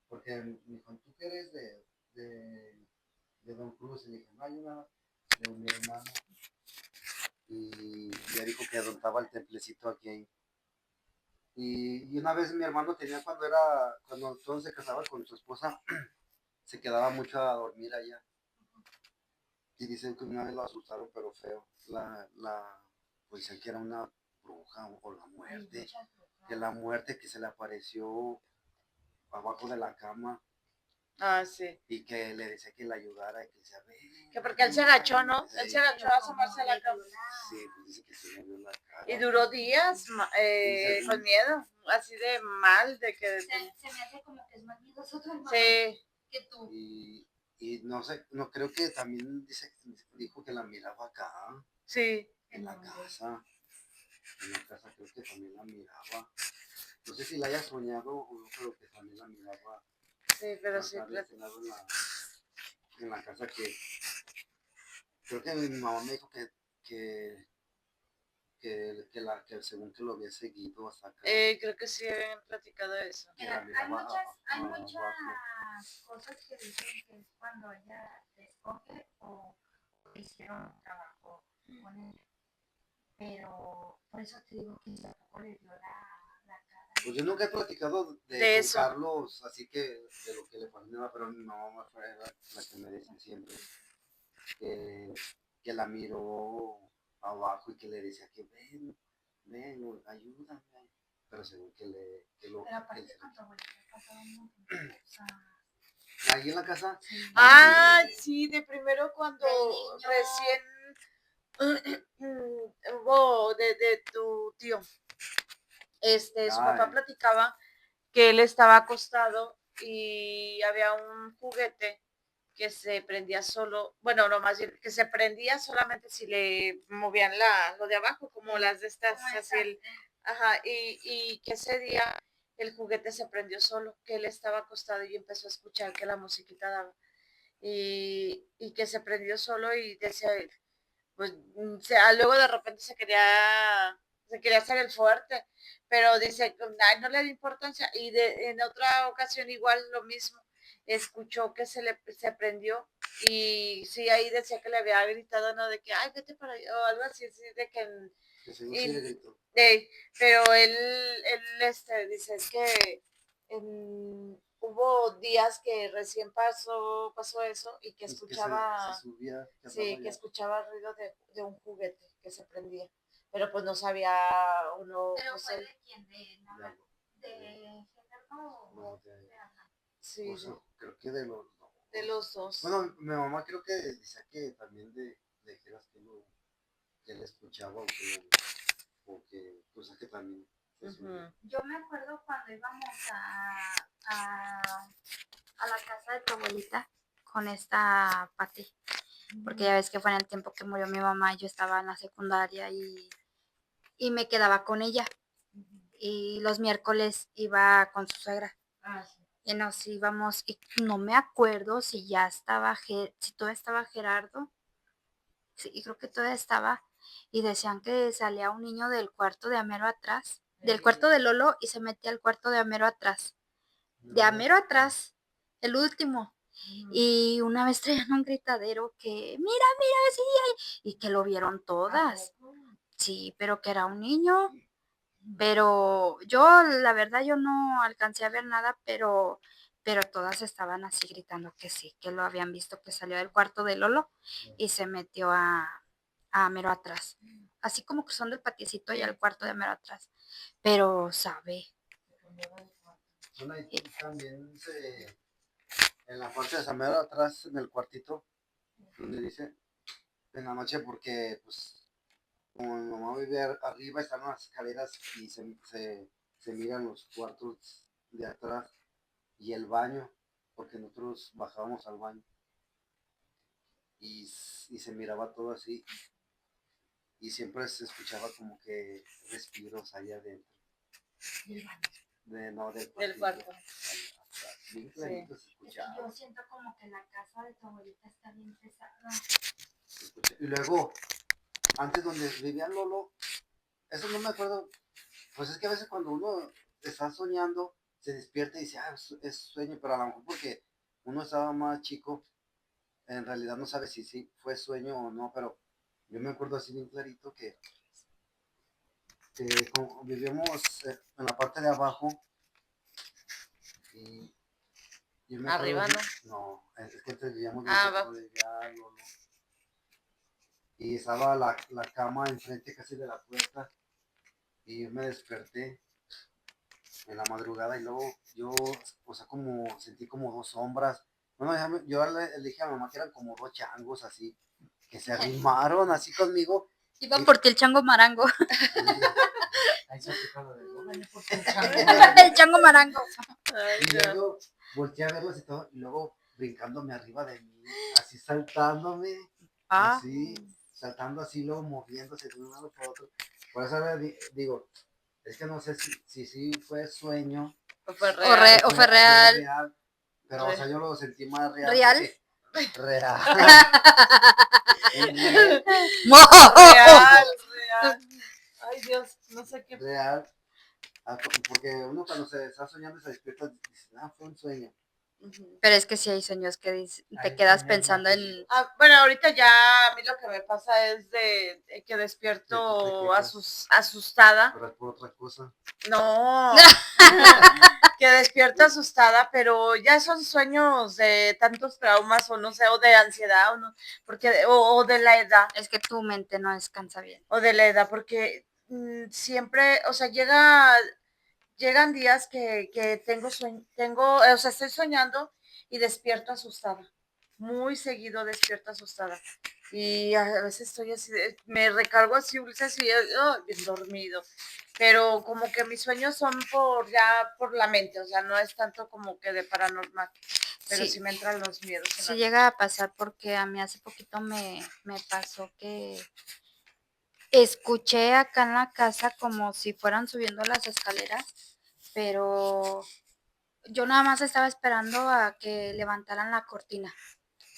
porque me dijo, ¿tú qué eres de Don Cruz? Y le dije, no, hay una de mi hermano. Y ya dijo que adoptaba el templecito aquí. Y una vez mi hermano tenía cuando todo se casaba con su esposa, se quedaba mucho a dormir allá. Y dicen que una vez lo asustaron, pero feo. Pues decían que era una bruja o la muerte. Que la muerte que se le apareció abajo de la cama sí. y que le decía que le ayudara y que decía, Que porque él se agachó, ¿no? Sí. Él se agachó a asomarse a la cama. Sí, pues dice que se le vio la cara. Y duró días con miedo, así de mal, de que... Se me hace como que es más miedoso tu hermano Sí. que tú. Y no sé, no creo que también dijo que la miraba acá, Sí. en la casa. En la casa creo que también la miraba. No sé si la haya soñado o no, pero que también la miraba. Sí, pero sí. Había cenado en la casa que creo que mi mamá me dijo que según que lo había seguido hasta acá. Creo que sí habían platicado eso. Que la Hay miraba muchas abajo. cosas que dicen que es cuando ella te escoge o hicieron un trabajo con ella. Pero por eso te digo que tampoco le dio la cara. Pues yo nunca he platicado De con eso. Carlos, así que de lo que le pasó, pero mi mamá fue la que me decía siempre que la miró abajo y que le decía que ven, ayúdame. Pero según Pero aparte con tu abuelita pasaban un montón de cosas. ahí en la casa. Sí, de primero cuando Del niño. recién hubo de tu tío. Su papá platicaba que él estaba acostado y había un juguete que se prendía solo, bueno, no más bien, que se prendía solamente si le movían lo de abajo, como las de estas, así ajá, y que ese día el juguete se prendió solo, que él estaba acostado y empezó a escuchar que la musiquita daba, y que se prendió solo y decía, pues, luego de repente se quería hacer el fuerte, pero dice, ay, no le da importancia, y en otra ocasión igual lo mismo, escuchó que se prendió, y sí, ahí decía que le había gritado, ¿no? De que, ay, vete para allá, o algo así, de que... pero dice, es que hubo días que recién pasó eso y que escuchaba, se subía, sí, que escuchaba el ruido de un juguete que se prendía, pero pues no sabía uno, Pero pues fue él, de quién, de Gerardo no, o de Ana. sí, pues, creo que de los dos. de los dos. Bueno, mi mamá creo que decía que también de Geras que le escuchaba o que pues que también se subía. Yo me acuerdo cuando íbamos a la casa de tu abuelita con esta Pati, porque ya ves que fue en el tiempo que murió mi mamá, yo estaba en la secundaria y me quedaba con ella. Y los miércoles iba con su suegra. Y nos íbamos, y no me acuerdo si ya estaba, si todavía estaba Gerardo. Sí, creo que todavía estaba. Y decían que salía un niño del cuarto de Amero atrás, del cuarto de Lolo, y se metía al cuarto de Amero atrás. De Amero atrás, el último. Y una vez traían un gritadero que, mira, sí, y que lo vieron todas. Sí, pero que era un niño. Pero yo, la verdad, yo no alcancé a ver nada, pero todas estaban así gritando que sí, que lo habían visto, que salió del cuarto de Lolo y se metió a mero atrás. Así como que son del patiecito y al cuarto de mero atrás. Pero, ¿sabe? Bueno, y también en la parte de Samero atrás, en el cuartito, donde dice, en la noche, porque pues como mi mamá vive arriba, están las escaleras y se miran los cuartos de atrás y el baño, porque nosotros bajábamos al baño y se miraba todo así y siempre se escuchaba como que respiros allá adentro. No, Del cuarto. Bien Sí. clarito se escuchaba. Yo siento como que la casa de tu abuelita está bien pesada. Y luego, antes donde vivía Lolo, eso no me acuerdo, pues es que a veces cuando uno está soñando, se despierta y dice, es sueño, pero a lo mejor porque uno estaba más chico, en realidad no sabe si fue sueño o no, pero yo me acuerdo así bien clarito que como vivíamos en la parte de abajo y yo me acuerdo. Arriba, No, es que antes vivíamos abajo. donde vivía Lolo. Y estaba la cama enfrente casi de la puerta y yo me desperté en la madrugada y luego yo, o sea, como sentí como dos sombras. Bueno, yo le dije a mi mamá que eran como dos changos así, que se arrimaron así conmigo. Iba por ti el chango marango. Ahí se aplicaba de, "No, vaya por el chango". El chango marango. Y luego volteé a verlos y todo, y luego brincándome arriba de mí, así saltándome, Ah. así, saltando así, luego moviéndose de un lado para otro. Por eso ahora digo, es que no sé si fue sueño O fue O real. fue real. pero o sea, yo lo sentí más real. ¿Real? Real. Real, real. Ay, Dios, no sé qué. Real. Porque uno cuando se está soñando se despierta y dice, fue un sueño. Pero es que sí hay sueños que te Hay quedas sueños pensando más en... Bueno, ahorita ya a mí lo que me pasa es de que despierto asustada. Pero es por otra cosa. No, que despierto asustada, pero ya son sueños de tantos traumas o no sé, o de ansiedad o no, porque o de la edad. Es que tu mente no descansa bien. O de la edad, porque siempre, o sea, llegan días que o sea, estoy soñando y despierto asustada. Muy seguido despierto asustada. Y a veces estoy así, me recargo así, bien dormido. Pero como que mis sueños son por la mente, o sea, no es tanto como que de paranormal. Pero sí me entran los miedos. Sí llega a pasar porque a mí hace poquito me pasó que escuché acá en la casa como si fueran subiendo las escaleras, pero yo nada más estaba esperando a que levantaran la cortina.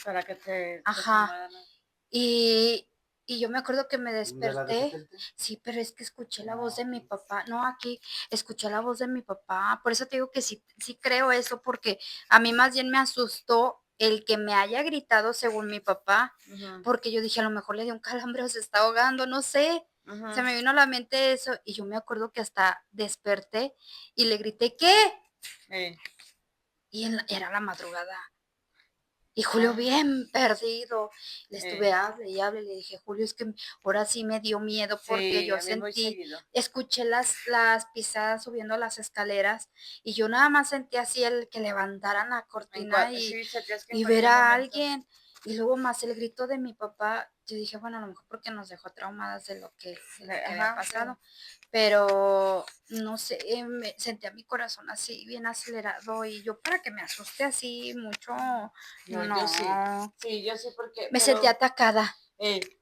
Para que te Ajá. Y yo me acuerdo que me ¿De la desperté. de Sí, pero es que escuché la voz de mi papá. No, aquí escuché la voz de mi papá. Por eso te digo que sí creo eso, porque a mí más bien me asustó el que me haya gritado según mi papá, porque yo dije, a lo mejor le dio un calambre o se está ahogando, no sé. Se me vino a la mente eso y yo me acuerdo que hasta desperté y le grité, ¿qué? Y era la madrugada. Y Julio bien perdido. Le estuve hable y hable. Le dije, Julio, es que ahora sí me dio miedo porque yo escuché las pisadas subiendo las escaleras y yo nada más sentí así el que levantaran la cortina y ver a alguien. Y luego más el grito de mi papá. Yo dije, bueno, a lo mejor porque nos dejó traumadas de lo que había pasado. Pero no sé, sentía mi corazón así bien acelerado y yo para que me asuste así mucho, no. Yo sí porque me sentí atacada.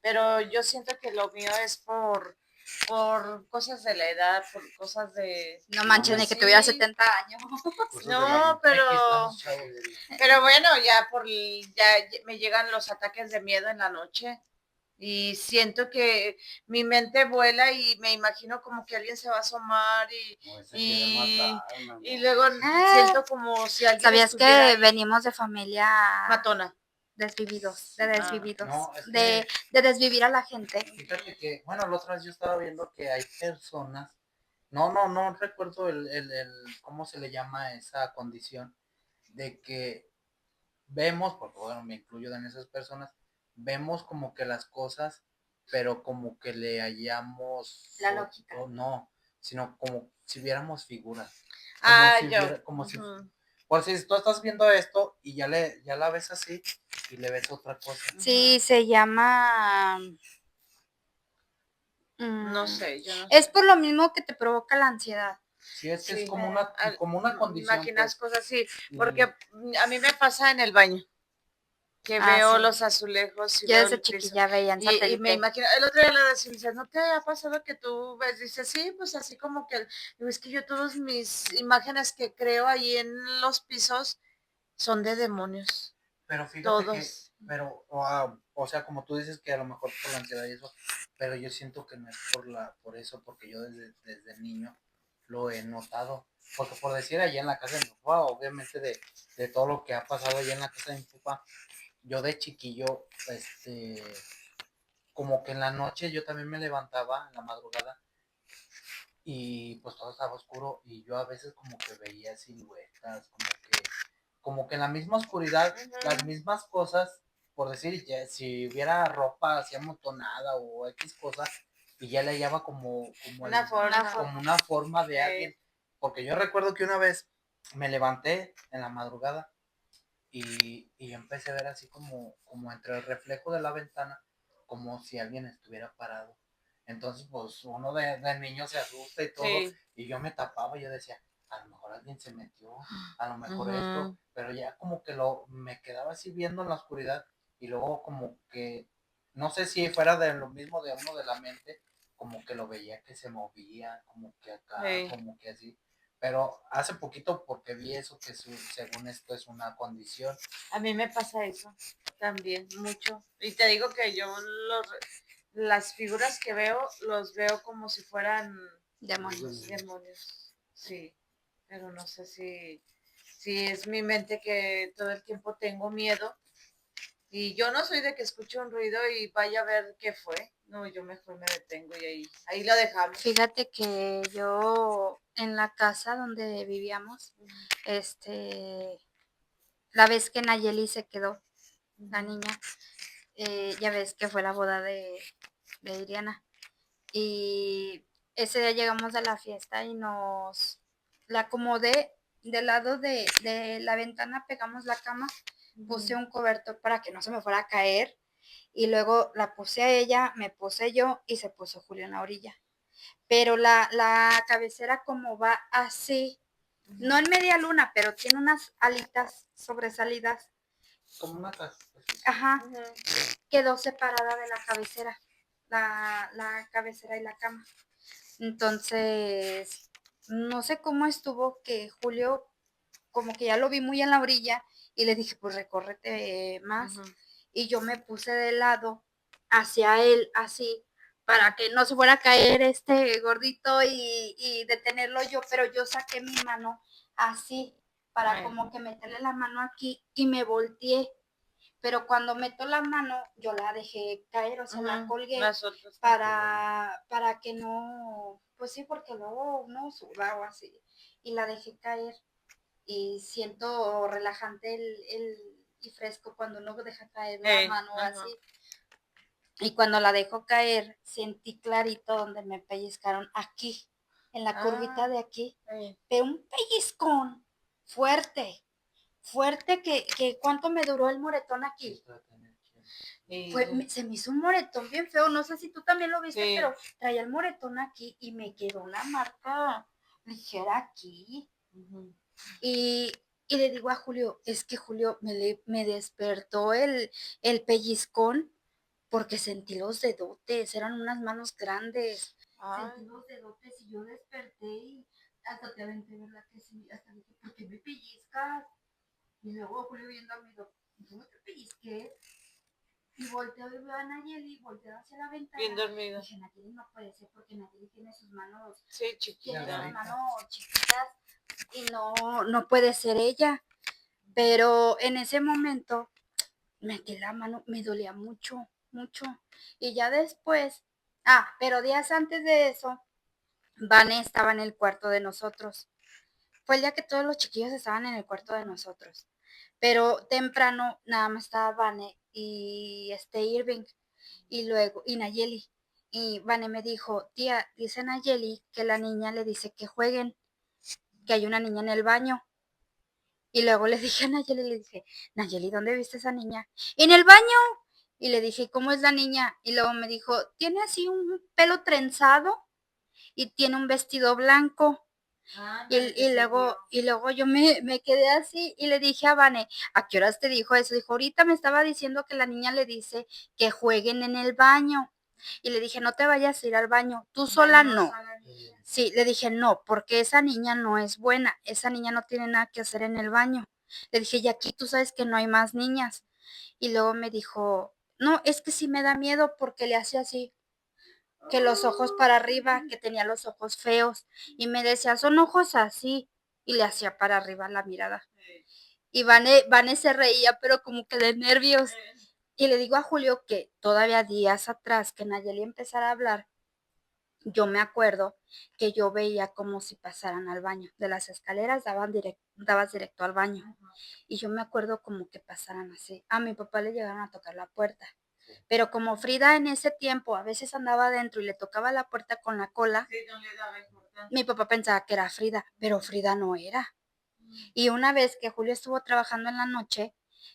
Pero yo siento que lo mío es por cosas de la edad, por cosas de... No manches, ni que tuviera 70 años. No, pero bueno, ya me llegan los ataques de miedo en la noche. Y siento que mi mente vuela y me imagino como que alguien se va a asomar y luego siento como si alguien ¿Sabías estuviera que ahí. venimos de familia matona? Desvividos, No, es de desvivir a la gente. Fíjate que, bueno, la otra vez yo estaba viendo que hay personas, no recuerdo cómo se le llama esa condición, de que vemos, porque bueno, me incluyo en esas personas, vemos como que las cosas, pero como que le hallamos... La lógica. No, sino como si viéramos figuras. Como si por si tú estás viendo esto y ya la ves así y le ves otra cosa. Sí, se llama... No sé, yo no sé. Es por lo mismo que te provoca la ansiedad. Sí, es como una condición. Imaginas cosas así, porque a mí me pasa en el baño. que Ah, veo sí. los azulejos y Yo veo desde el piso. chiquilla veía en Y me satélite. imagino, el otro día le decía, ¿no te ha pasado que tú ves? Dice, sí, pues así como que, digo, es que yo todas mis imágenes que creo ahí en los pisos son de demonios, Pero fíjate que, todos. pero, o sea, como tú dices que a lo mejor por la ansiedad y eso, pero yo siento que no es por eso, porque yo desde niño lo he notado. Porque por decir allá en la casa de mi papá, obviamente de todo lo que ha pasado allá en la casa de mi papá, yo de chiquillo, como que en la noche yo también me levantaba en la madrugada y pues todo estaba oscuro y yo a veces como que veía siluetas, como que en la misma oscuridad, las mismas cosas, por decir, ya, si hubiera ropa así amontonada o X cosa, y ya le hallaba Una forma. como una forma de alguien, porque yo recuerdo que una vez me levanté en la madrugada y empecé a ver así como entre el reflejo de la ventana, como si alguien estuviera parado. Entonces, pues uno de niño se asusta y todo, Sí. y yo me tapaba y yo decía, a lo mejor alguien se metió, a lo mejor esto, pero ya como que me quedaba así viendo en la oscuridad y luego como que, no sé si fuera de lo mismo de uno de la mente, como que lo veía que se movía, como que acá, Sí. como que así. Pero hace poquito porque vi eso que según esto es una condición. A mí me pasa eso también, mucho. Y te digo que yo las figuras que veo, los veo como si fueran Demonios. demonios. Sí, pero no sé si es mi mente que todo el tiempo tengo miedo. Y yo no soy de que escuche un ruido y vaya a ver qué fue. No, yo mejor me detengo y ahí lo dejamos. Fíjate que yo en la casa donde vivíamos, la vez que Nayeli se quedó, la niña, ya ves que fue la boda de Iriana. Y ese día llegamos a la fiesta y la acomodé del lado de la ventana, pegamos la cama, puse un cobertor para que no se me fuera a caer y luego la puse a ella, me puse yo y se puso Julio en la orilla. Pero la cabecera como va así, no en media luna, pero tiene unas alitas sobresalidas. Como una casa. Ajá, quedó separada de la cabecera, la cabecera y la cama. Entonces, no sé cómo estuvo que Julio, como que ya lo vi muy en la orilla y le dije, pues recórrete más. Y yo me puse de lado hacia él, así, para que no se fuera a caer este gordito y detenerlo yo, pero yo saqué mi mano así, para como que meterle la mano aquí y me volteé. Pero cuando meto la mano, yo la dejé caer, o sea, la colgué para que no, pues sí, porque luego uno suda o así, y la dejé caer. Y siento relajante y fresco cuando uno deja caer la mano así. Y cuando la dejo caer, sentí clarito donde me pellizcaron aquí, en la curvita de aquí. Pero un pellizcón fuerte que ¿cuánto me duró el moretón aquí? Se me hizo un moretón bien feo, no sé si tú también lo viste, pero traía el moretón aquí y me quedó una marca ligera aquí. Y le digo a Julio, es que Julio me despertó el pellizcón porque sentí los dedotes, eran unas manos grandes. Sentí los dedotes y yo desperté y hasta te aventé, ¿verdad? Que sí, hasta dije, ¿por qué me pellizcas? Y luego Julio viendo a mí, ¿cómo te pellizqué? Y volteo y veo a Nayeli, volteo hacia la ventana. Bien dormida. Dije, Nayeli no puede ser porque Nayeli tiene sus manos, chiquitas. tiene sus manos chiquitas y no puede ser ella. Pero en ese momento metí la mano, me dolía mucho, mucho. Y ya después, pero días antes de eso, Vane estaba en el cuarto de nosotros. Fue el día que todos los chiquillos estaban en el cuarto de nosotros. Pero temprano nada más estaba Vane y Irving y Nayeli. Y Vane me dijo, tía, dice Nayeli que la niña le dice que jueguen, que hay una niña en el baño. Y luego le dije a Nayeli, le dije, Nayeli, ¿dónde viste a esa niña? En el baño. Y le dije, ¿cómo es la niña? Y luego me dijo, tiene así un pelo trenzado y tiene un vestido blanco. Y luego yo me quedé así y le dije a Vane, ¿a qué horas te dijo eso? Dijo, ahorita me estaba diciendo que la niña le dice que jueguen en el baño. Y le dije, no te vayas a ir al baño, tú sola no. Sí, le dije, no, porque esa niña no es buena, esa niña no tiene nada que hacer en el baño. Le dije, y aquí tú sabes que no hay más niñas. Y luego me dijo, no, es que sí me da miedo porque le hacía así, que los ojos para arriba, que tenía los ojos feos. Y me decía, son ojos así. Y le hacía para arriba la mirada. Y Vane se reía, pero como que de nervios. Y le digo a Julio que todavía días atrás que Nayeli empezara a hablar, yo me acuerdo que yo veía como si pasaran al baño. De las escaleras dabas directo al baño. Y yo me acuerdo como que pasaran así. A mi papá le llegaron a tocar la puerta. Pero como Frida en ese tiempo a veces andaba adentro y le tocaba la puerta con la cola, mi papá pensaba que era Frida, pero Frida no era. Y una vez que Julio estuvo trabajando en la noche,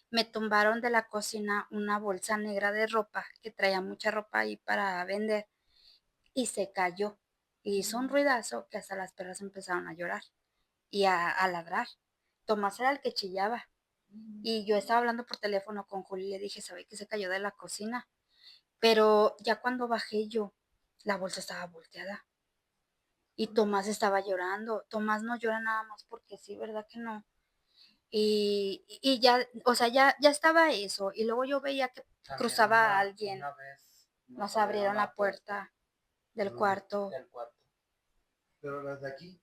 me tumbaron de la cocina una bolsa negra de ropa, que traía mucha ropa ahí para vender, y se cayó. Y hizo un ruidazo que hasta las perras empezaron a llorar y a ladrar. Tomás era el que chillaba. Y yo estaba hablando por teléfono con Julio y le dije, ¿sabe que se cayó de la cocina? Pero ya cuando bajé yo, la bolsa estaba volteada. Y Tomás estaba llorando. Tomás no llora nada más porque sí, ¿verdad que no? Y ya, o sea, ya estaba eso. Y luego yo veía que También cruzaba a alguien. una vez Nos abrieron la puerta del cuarto. del cuarto. Pero las de aquí.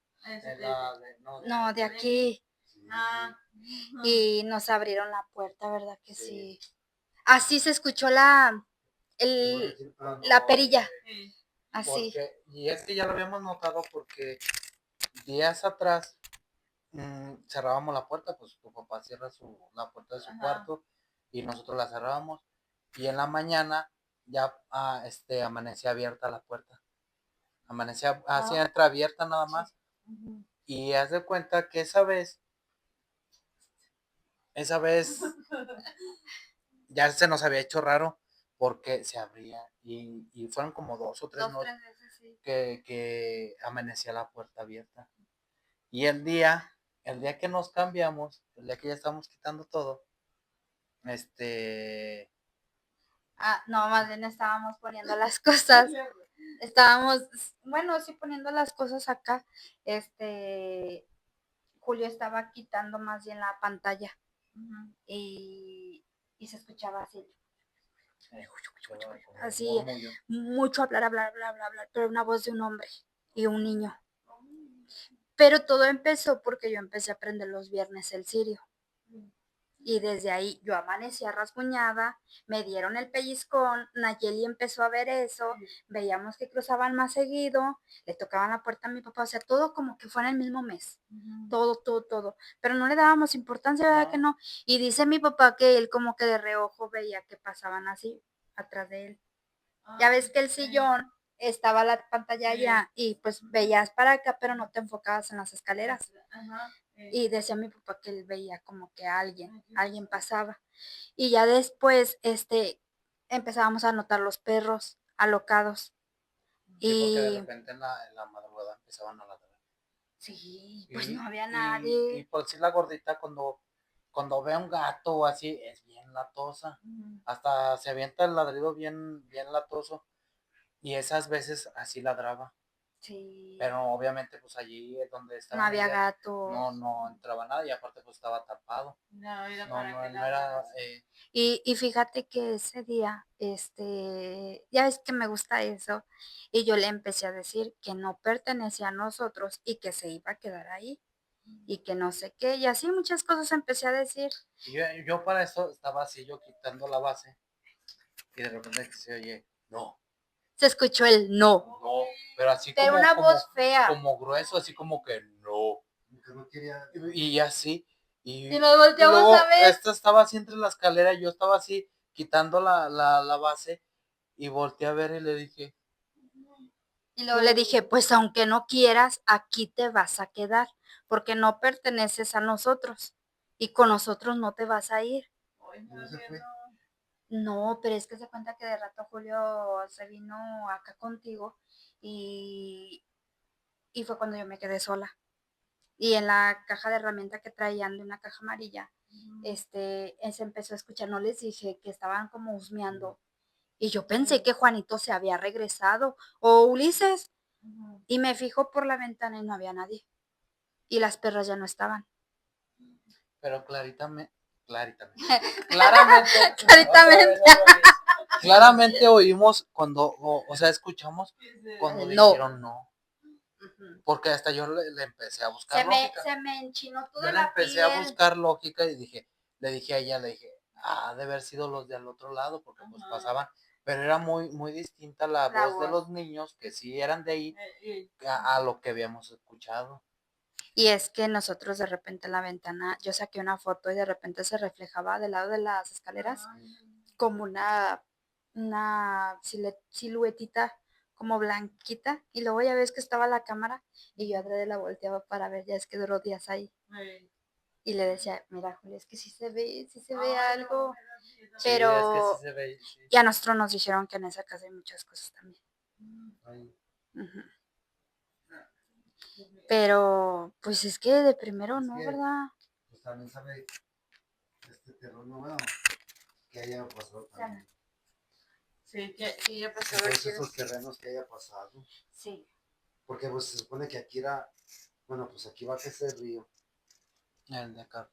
No, de aquí. Sí. Y nos abrieron la puerta, ¿verdad que sí? Así se escuchó la perilla. Así. Y es que ya lo habíamos notado porque días atrás cerrábamos la puerta, pues tu papá cierra la puerta de su cuarto y nosotros la cerrábamos. Y en la mañana ya amanecía abierta la puerta. Amanecía así entreabierta nada más. Y haz de cuenta que esa vez ya se nos había hecho raro porque se abría y fueron como 2 o 3 noches que amanecía la puerta abierta. Y el día que nos cambiamos, el día que ya estábamos quitando todo, No, más bien estábamos poniendo las cosas. Estábamos, bueno, sí poniendo las cosas acá. Julio estaba quitando más bien la pantalla. Y se escuchaba así. Así, mucho hablar, pero una voz de un hombre y un niño. Pero todo empezó porque yo empecé a prender los viernes el cirio. Y desde ahí yo amanecía rasguñada, me dieron el pellizcón, Nayeli empezó a ver eso, veíamos que cruzaban más seguido, le tocaban la puerta a mi papá, o sea, todo como que fue en el mismo mes, todo, pero no le dábamos importancia, ¿verdad que no? Y dice mi papá que él como que de reojo veía que pasaban así atrás de él. Ya ves que el sillón estaba la pantalla allá y pues veías para acá, pero no te enfocabas en las escaleras. Y decía mi papá que él veía como que alguien pasaba. Y ya después, empezábamos a notar los perros alocados. Sí, porque de repente en la madrugada empezaban a ladrar. Sí, pues no había nadie. Y por si la gordita cuando ve a un gato o así, es bien latosa. Hasta se avienta el ladrido bien latoso. Y esas veces así ladraba. Sí. Pero obviamente pues allí es donde estaba. No había gato. No entraba nada y aparte pues estaba tapado. No era. Y fíjate que ese día, ya es que me gusta eso, y yo le empecé a decir que no pertenecía a nosotros y que se iba a quedar ahí, y que no sé qué, y así muchas cosas empecé a decir. Y yo para eso estaba así, yo quitando la base, y de repente se oye, no. Se escuchó el no. No, pero así Pero una voz fea. Como grueso, así como que no. Que no quería. Y así. Y nos volteamos luego, a ver. esta estaba así entre la escalera, yo estaba así quitando la base y volteé a ver y le dije. Y luego le dije, pues aunque no quieras, aquí te vas a quedar, porque no perteneces a nosotros y con nosotros no te vas a ir. No se fue. No, pero es que se cuenta que de rato Julio se vino acá contigo y fue cuando yo me quedé sola. y en la caja de herramienta que traían de una caja amarilla, se empezó a escuchar, no les dije que estaban como husmeando. Y yo pensé que Juanito se había regresado o Ulises. Y me fijo por la ventana y no había nadie. Y las perras ya no estaban. Pero claramente, Claritamente. claramente oímos cuando, o sea, escuchamos cuando No. dijeron no. Porque hasta yo le empecé a buscar lógica. Se me enchinó toda Yo le la empecé a piel. buscar lógica y le dije a ella, de haber sido los de al otro lado, porque pues pasaban, pero era muy, muy distinta la voz de los niños, que sí eran de ahí, a lo que habíamos escuchado. Y es que nosotros de repente en la ventana, yo saqué una foto y de repente se reflejaba del lado de las escaleras como una siluetita como blanquita. Y luego ya ves que estaba la cámara y yo adrede la volteaba para ver, ya es que duró días ahí. Y le decía, mira, Julia, es que sí se ve algo. Pero Sí, es que sí se ve, sí. y a nosotros nos dijeron que en esa casa hay muchas cosas también. Ujú. Pero, pues es que de primero no, ¿verdad? Pues también sabe este terror, no, bueno, que haya pasado también. Sí, que ya pasó Todos aquí. esos terrenos que haya pasado. Sí. Porque pues se supone que aquí era, bueno, pues aquí va a ser el río. El de acá.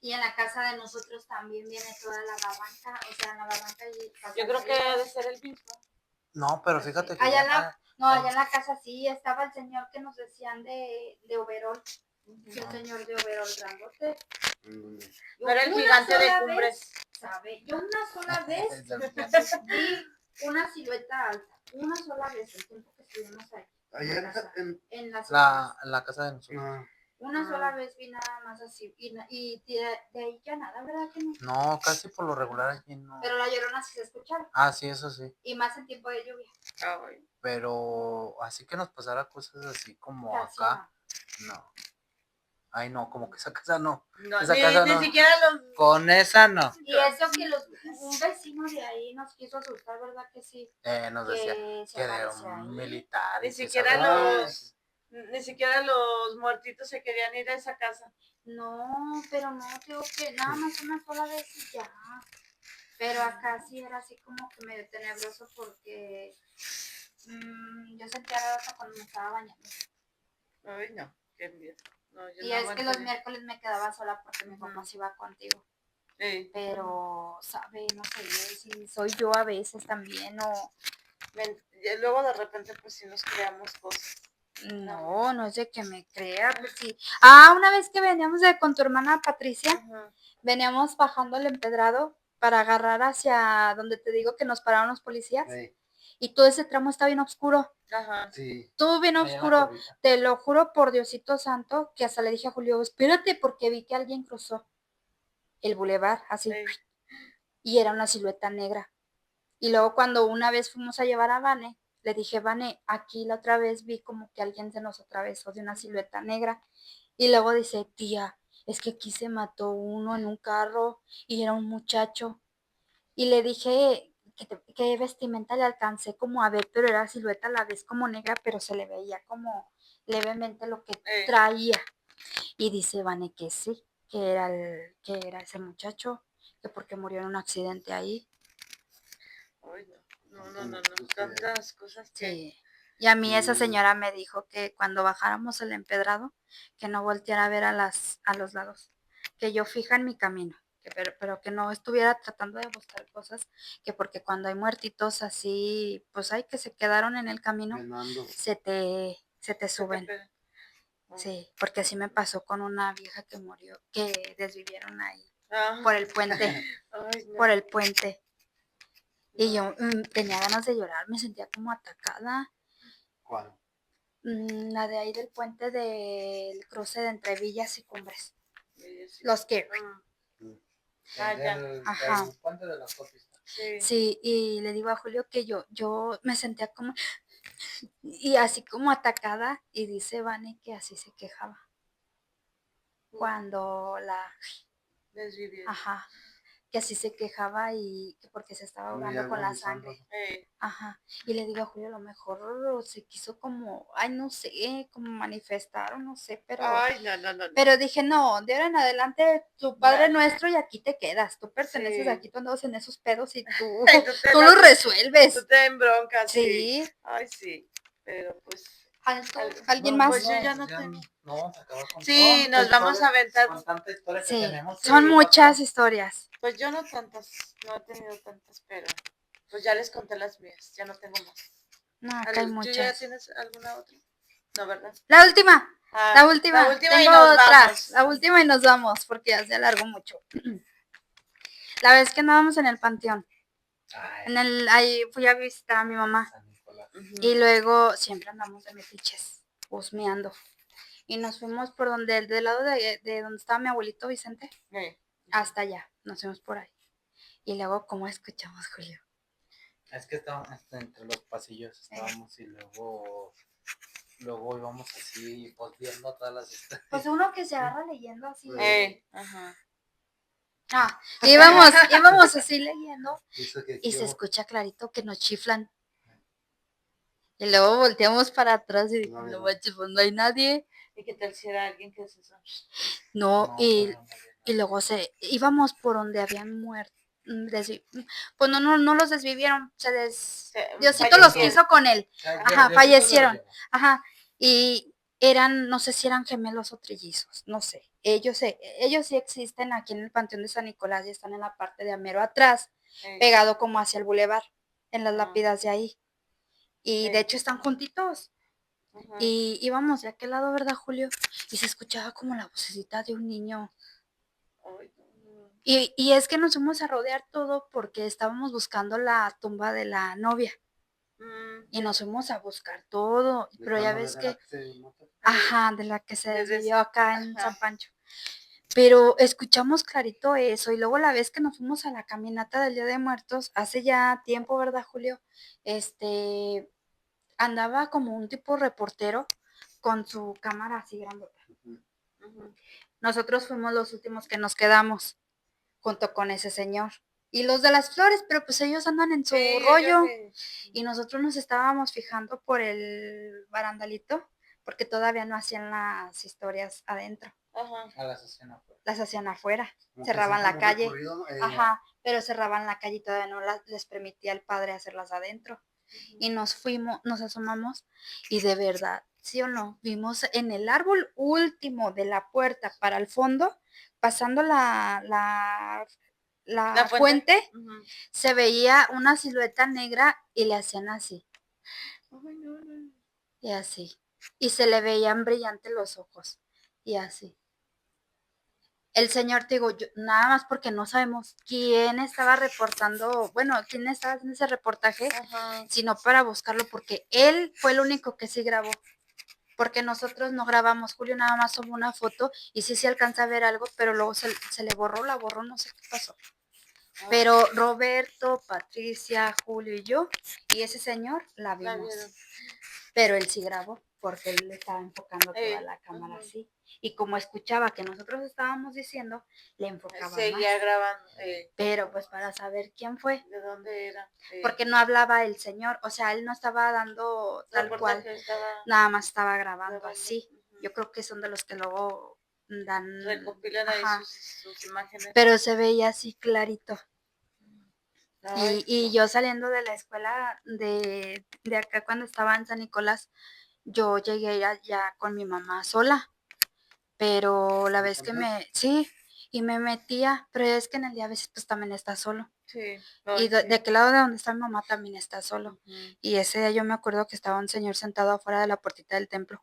Y en la casa de nosotros también viene toda la barranca, o sea, en la barranca y Yo creo que ha de ser el mismo. No, pero fíjate que allá en la casa sí estaba el señor que nos decían de overol. El señor de overol grandote. No era el gigante de Cumbres. ¿Sabe? Yo una sola vez vi una silueta alta, una sola vez el tiempo que estuvimos ahí. Allá En la casa de nosotros. no. Una sola vez vi nada más así. Y de ahí ya nada, ¿verdad que no? No, casi por lo regular aquí no. Pero la llorona sí se escuchaba. Ah, sí, eso sí. Y más en tiempo de lluvia. Pero así que nos pasara cosas así como Casi acá, no. Ay, no, como que esa casa no. No, Esa casa ni no. siquiera los. Con esa no. Y eso que un vecino de ahí nos quiso asustar, ¿verdad que sí? Nos decía Que se que era aparecía ahí. un militar. Ni siquiera los muertitos se querían ir a esa casa. No, pero no, digo que nada más una sola vez y ya. Pero acá sí era así como que medio tenebroso porque yo sentía raro hasta cuando me estaba bañando. Ay, no, qué miedo. No, yo Y no es que los aguantaría. miércoles me quedaba sola porque mi papá se iba contigo. Sí. Pero, sabe, no sé, si soy yo a veces también o... Y luego de repente pues sí nos creamos cosas. No es de que me crea, pues sí. Ah, una vez que veníamos con tu hermana Patricia, veníamos bajando el empedrado para agarrar hacia donde te digo que nos pararon los policías. Sí. Y todo ese tramo está bien oscuro. Ajá. Sí. Todo bien oscuro. Te lo juro por Diosito Santo que hasta le dije a Julio, espérate porque vi que alguien cruzó el bulevar así. Sí. Y era una silueta negra. Y luego cuando una vez fuimos a llevar a Vane, le dije, Vane, aquí la otra vez vi como que alguien se nos atravesó de una silueta negra. Y luego dice, tía, es que aquí se mató uno en un carro y era un muchacho. Y le dije, ¿qué vestimenta le alcancé como a ver? Pero era silueta a la vez como negra, pero se le veía como levemente lo que traía. Y dice Vane que sí, que era ese muchacho, que porque murió en un accidente ahí. Ay, no, tantas cosas que... Sí. Y a mí esa señora me dijo que cuando bajáramos el empedrado, que no volteara a ver a los lados, que yo fija en mi camino, pero que no estuviera tratando de buscar cosas, que porque cuando hay muertitos así, pues hay que se quedaron en el camino, se te suben. Sí, porque así me pasó con una vieja que murió, que desvivieron ahí, por el puente, por el puente. Y yo tenía ganas de llorar, me sentía como atacada. ¿Cuál? La de ahí del puente del cruce de entre Villas y Cumbres. Los que... Ajá. El puente de las autopistas. Sí, y le digo a Julio que yo me sentía como... Y así como atacada, y dice Vane que así se quejaba. Cuando la... Desvivieron. Ajá. que así se quejaba y que porque se estaba ahogando con la sangre. Ajá. Y le digo a Julio, a lo mejor se quiso como, ay, no sé, como manifestar o no sé, Ay, no. pero dije, no, de ahora en adelante, tu Padre Nuestro y aquí te quedas. Tú perteneces Sí. aquí, tú andas en esos pedos y tú, Ay, tú los Tú resuelves. te en broncas, Sí. Ay, sí. Pero pues. ¿Alguien No, más? Pues yo ya pues no tengo. no vamos a acabar con Sí, tanta nos vamos historia, a aventar. con tanta historia que Sí, tenemos. son Sí, muchas otra. historias. Pues yo no tantas, no he tenido tantas, pero pues ya les conté las mías, ya no tengo más. No, acá hay ¿Tú ya muchas. tienes alguna otra? No, ¿verdad? La última. Ah, La última. La última Tengo y nos otra. vamos. La última y nos vamos porque ya se alargó mucho. La vez que andábamos en el panteón. Ay, Ahí fui a visitar a mi mamá. San Nicolás. Y luego siempre andamos de metiches, husmeando. Y nos fuimos por donde, del lado de donde estaba mi abuelito Vicente, hasta allá. Nos fuimos por ahí. Y luego, ¿cómo escuchamos, Julio? Es que estábamos entre los pasillos, estábamos y luego íbamos así, pues viendo todas las historias. Pues uno que se agarra leyendo así. Ajá. Íbamos así leyendo y se Eso escucha clarito que nos chiflan. Y luego volteamos para atrás y No, no no. manches, pues no hay nadie. ¿Y qué tal si era alguien que se No, No, y pero no había y nada. luego íbamos por donde habían muerto. Pues no los desvivieron, Diosito los fallecieron. quiso con él. Ajá, Diosito se fallecieron. lo llevó. Ajá, y no sé si eran gemelos o trillizos, no sé. Ellos sí existen aquí en el Panteón de San Nicolás y están en la parte de Amero atrás, pegado como hacia el bulevar, en las lápidas de ahí. Y de hecho están juntitos. Ajá. Y íbamos de aquel lado, ¿verdad, Julio? Y se escuchaba como la vocecita de un niño. Ay, no. Y es que nos fuimos a rodear todo porque estábamos buscando la tumba de la novia. Y nos fuimos a buscar todo. Pero ya ves que, ajá, de la que se Desde desvivió acá en ajá. San Pancho. Pero escuchamos clarito eso. Y luego la vez que nos fuimos a la caminata del Día de Muertos, hace ya tiempo, ¿verdad, Julio? Andaba como un tipo reportero con su cámara así grandota. Nosotros fuimos los últimos que nos quedamos junto con ese señor. Y los de las flores, pero pues ellos andan en su rollo. Y nosotros nos estábamos fijando por el barandalito, porque todavía no hacían las historias adentro. Ajá. Las hacían afuera. Como cerraban que sí, la como calle. recorrido, Ajá, pero cerraban la calle y todavía no les permitía el padre hacerlas adentro. Y nos asomamos y de verdad, ¿sí o no? Vimos en el árbol último de la puerta para el fondo, pasando la fuente, se veía una silueta negra y le hacían así. Ay, no. Y así. Y se le veían brillantes los ojos. Y así. El señor, te digo, nada más porque no sabemos quién estaba reportando, bueno, quién estaba haciendo ese reportaje, Ajá. sino para buscarlo, porque él fue el único que sí grabó. Porque nosotros no grabamos, Julio nada más tomó una foto y sí alcanza a ver algo, pero luego se le borró, no sé qué pasó. Pero Roberto, Patricia, Julio y yo, y ese señor la vimos. Pero él sí grabó, porque él le estaba enfocando toda la cámara así. Y como escuchaba que nosotros estábamos diciendo, le enfocaba Seguía más. grabando. Pero pues para saber quién fue. ¿De dónde era? Porque no hablaba el señor, o sea, él no estaba dando tal cual, nada más estaba grabando así. Yo creo que son de los que luego dan... recopilan ahí sus imágenes. Pero se veía así clarito. Y yo saliendo de la escuela de acá cuando estaba en San Nicolás, yo llegué ya con mi mamá sola, pero la vez que y me metía, pero es que en el día a veces pues también está solo. Sí. Y de aquel lado de donde está mi mamá también está solo. Y ese día yo me acuerdo que estaba un señor sentado afuera de la puertita del templo,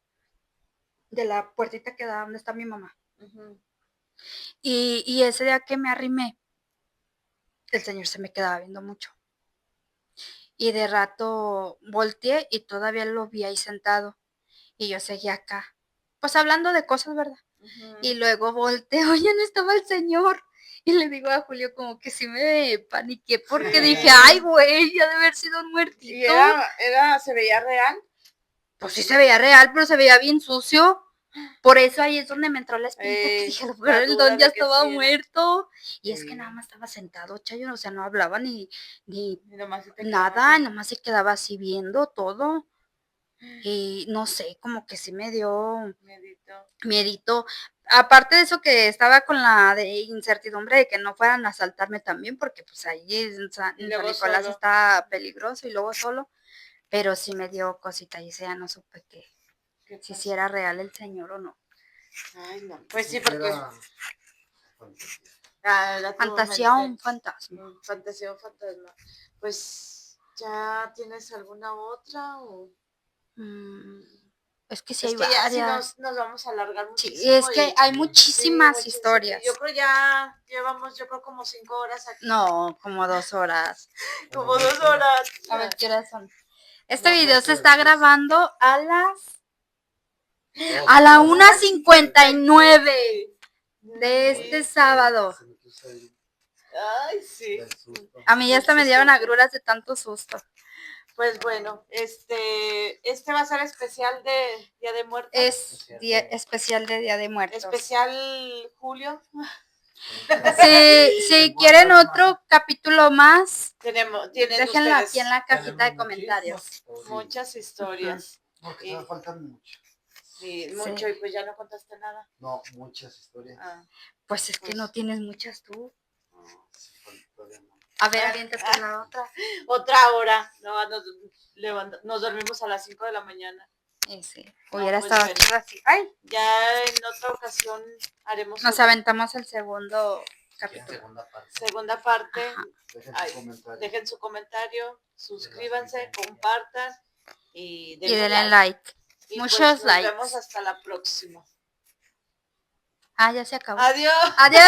de la puertita que da donde está mi mamá. Y ese día que me arrimé, el señor se me quedaba viendo mucho. Y de rato volteé y todavía lo vi ahí sentado. Y yo seguía acá, pues hablando de cosas, ¿verdad? Y luego volteo, ya no estaba el señor. Y le digo a Julio como que sí me paniqué porque dije, ay, güey, ya debe haber sido un muertito. ¿Y se veía real? Pues sí se veía real, pero se veía bien sucio. Por eso ahí es donde me entró la espinita, que dije, a lo mejor la el duda don ya de que estaba sí era. muerto. Y es que Sí. nada más estaba sentado, Chayo, o sea, no hablaba ni Y nomás se te quedaba nada, así. nomás se quedaba así viendo todo. Y no sé, como que sí me dio Miedito. miedito. Aparte de eso que estaba con la de incertidumbre de que no fueran a asaltarme también, porque pues ahí en San Y luego Nicolás solo. está peligroso y luego solo, pero sí me dio cosita y ese ya no supe que ¿Qué si pasó? era real el señor o no. Ay, no. Pues sí, Sí, porque era fantasía. era tu Fantasía o un mente. fantasma. Fantasía o fantasma. Pues, ¿ya tienes alguna otra? O... Mm, es que sí Es hay que ya si varias. nos vamos a alargar Sí, muchísimo es que hay sí, muchísimas muchísimo. historias. Yo creo ya llevamos, yo creo como 5 horas aquí. No, como 2 horas. Como 2 horas. A ver, ¿qué horas son? Este No, video pues, se está pues, grabando a la 1:59 de este sábado. Se me puso ahí Ay, sí. del susto. A mí ya hasta me dieron agruras de tanto susto. Pues bueno, este va a ser especial de Día de Muertos. Es especial de Día de Muertos. Especial Julio. Si quieren otro capítulo más, Tienen déjenlo ustedes aquí en la cajita de comentarios. muchas historias. Porque todavía faltan mucho. Sí, Sí. mucho, y pues ya no contaste nada. No, muchas historias. Ah, Pues es que no tienes muchas tú. No, sí, todavía no. A ver, aviéntate la otra. otra hora. No, nos dormimos a las 5 de la mañana. Sí, No, hubiera pues estado bueno. chido así. Ay, Ya en otra ocasión haremos nos aventamos el segundo Quieren capítulo. segunda parte. segunda parte. Ajá. Dejen Ay, su comentario. dejen su comentario, suscríbanse, compartan y Y denle like. Y Muchos pues nos likes. vemos hasta la próxima. Ah, ya se acabó. Adiós. Adiós.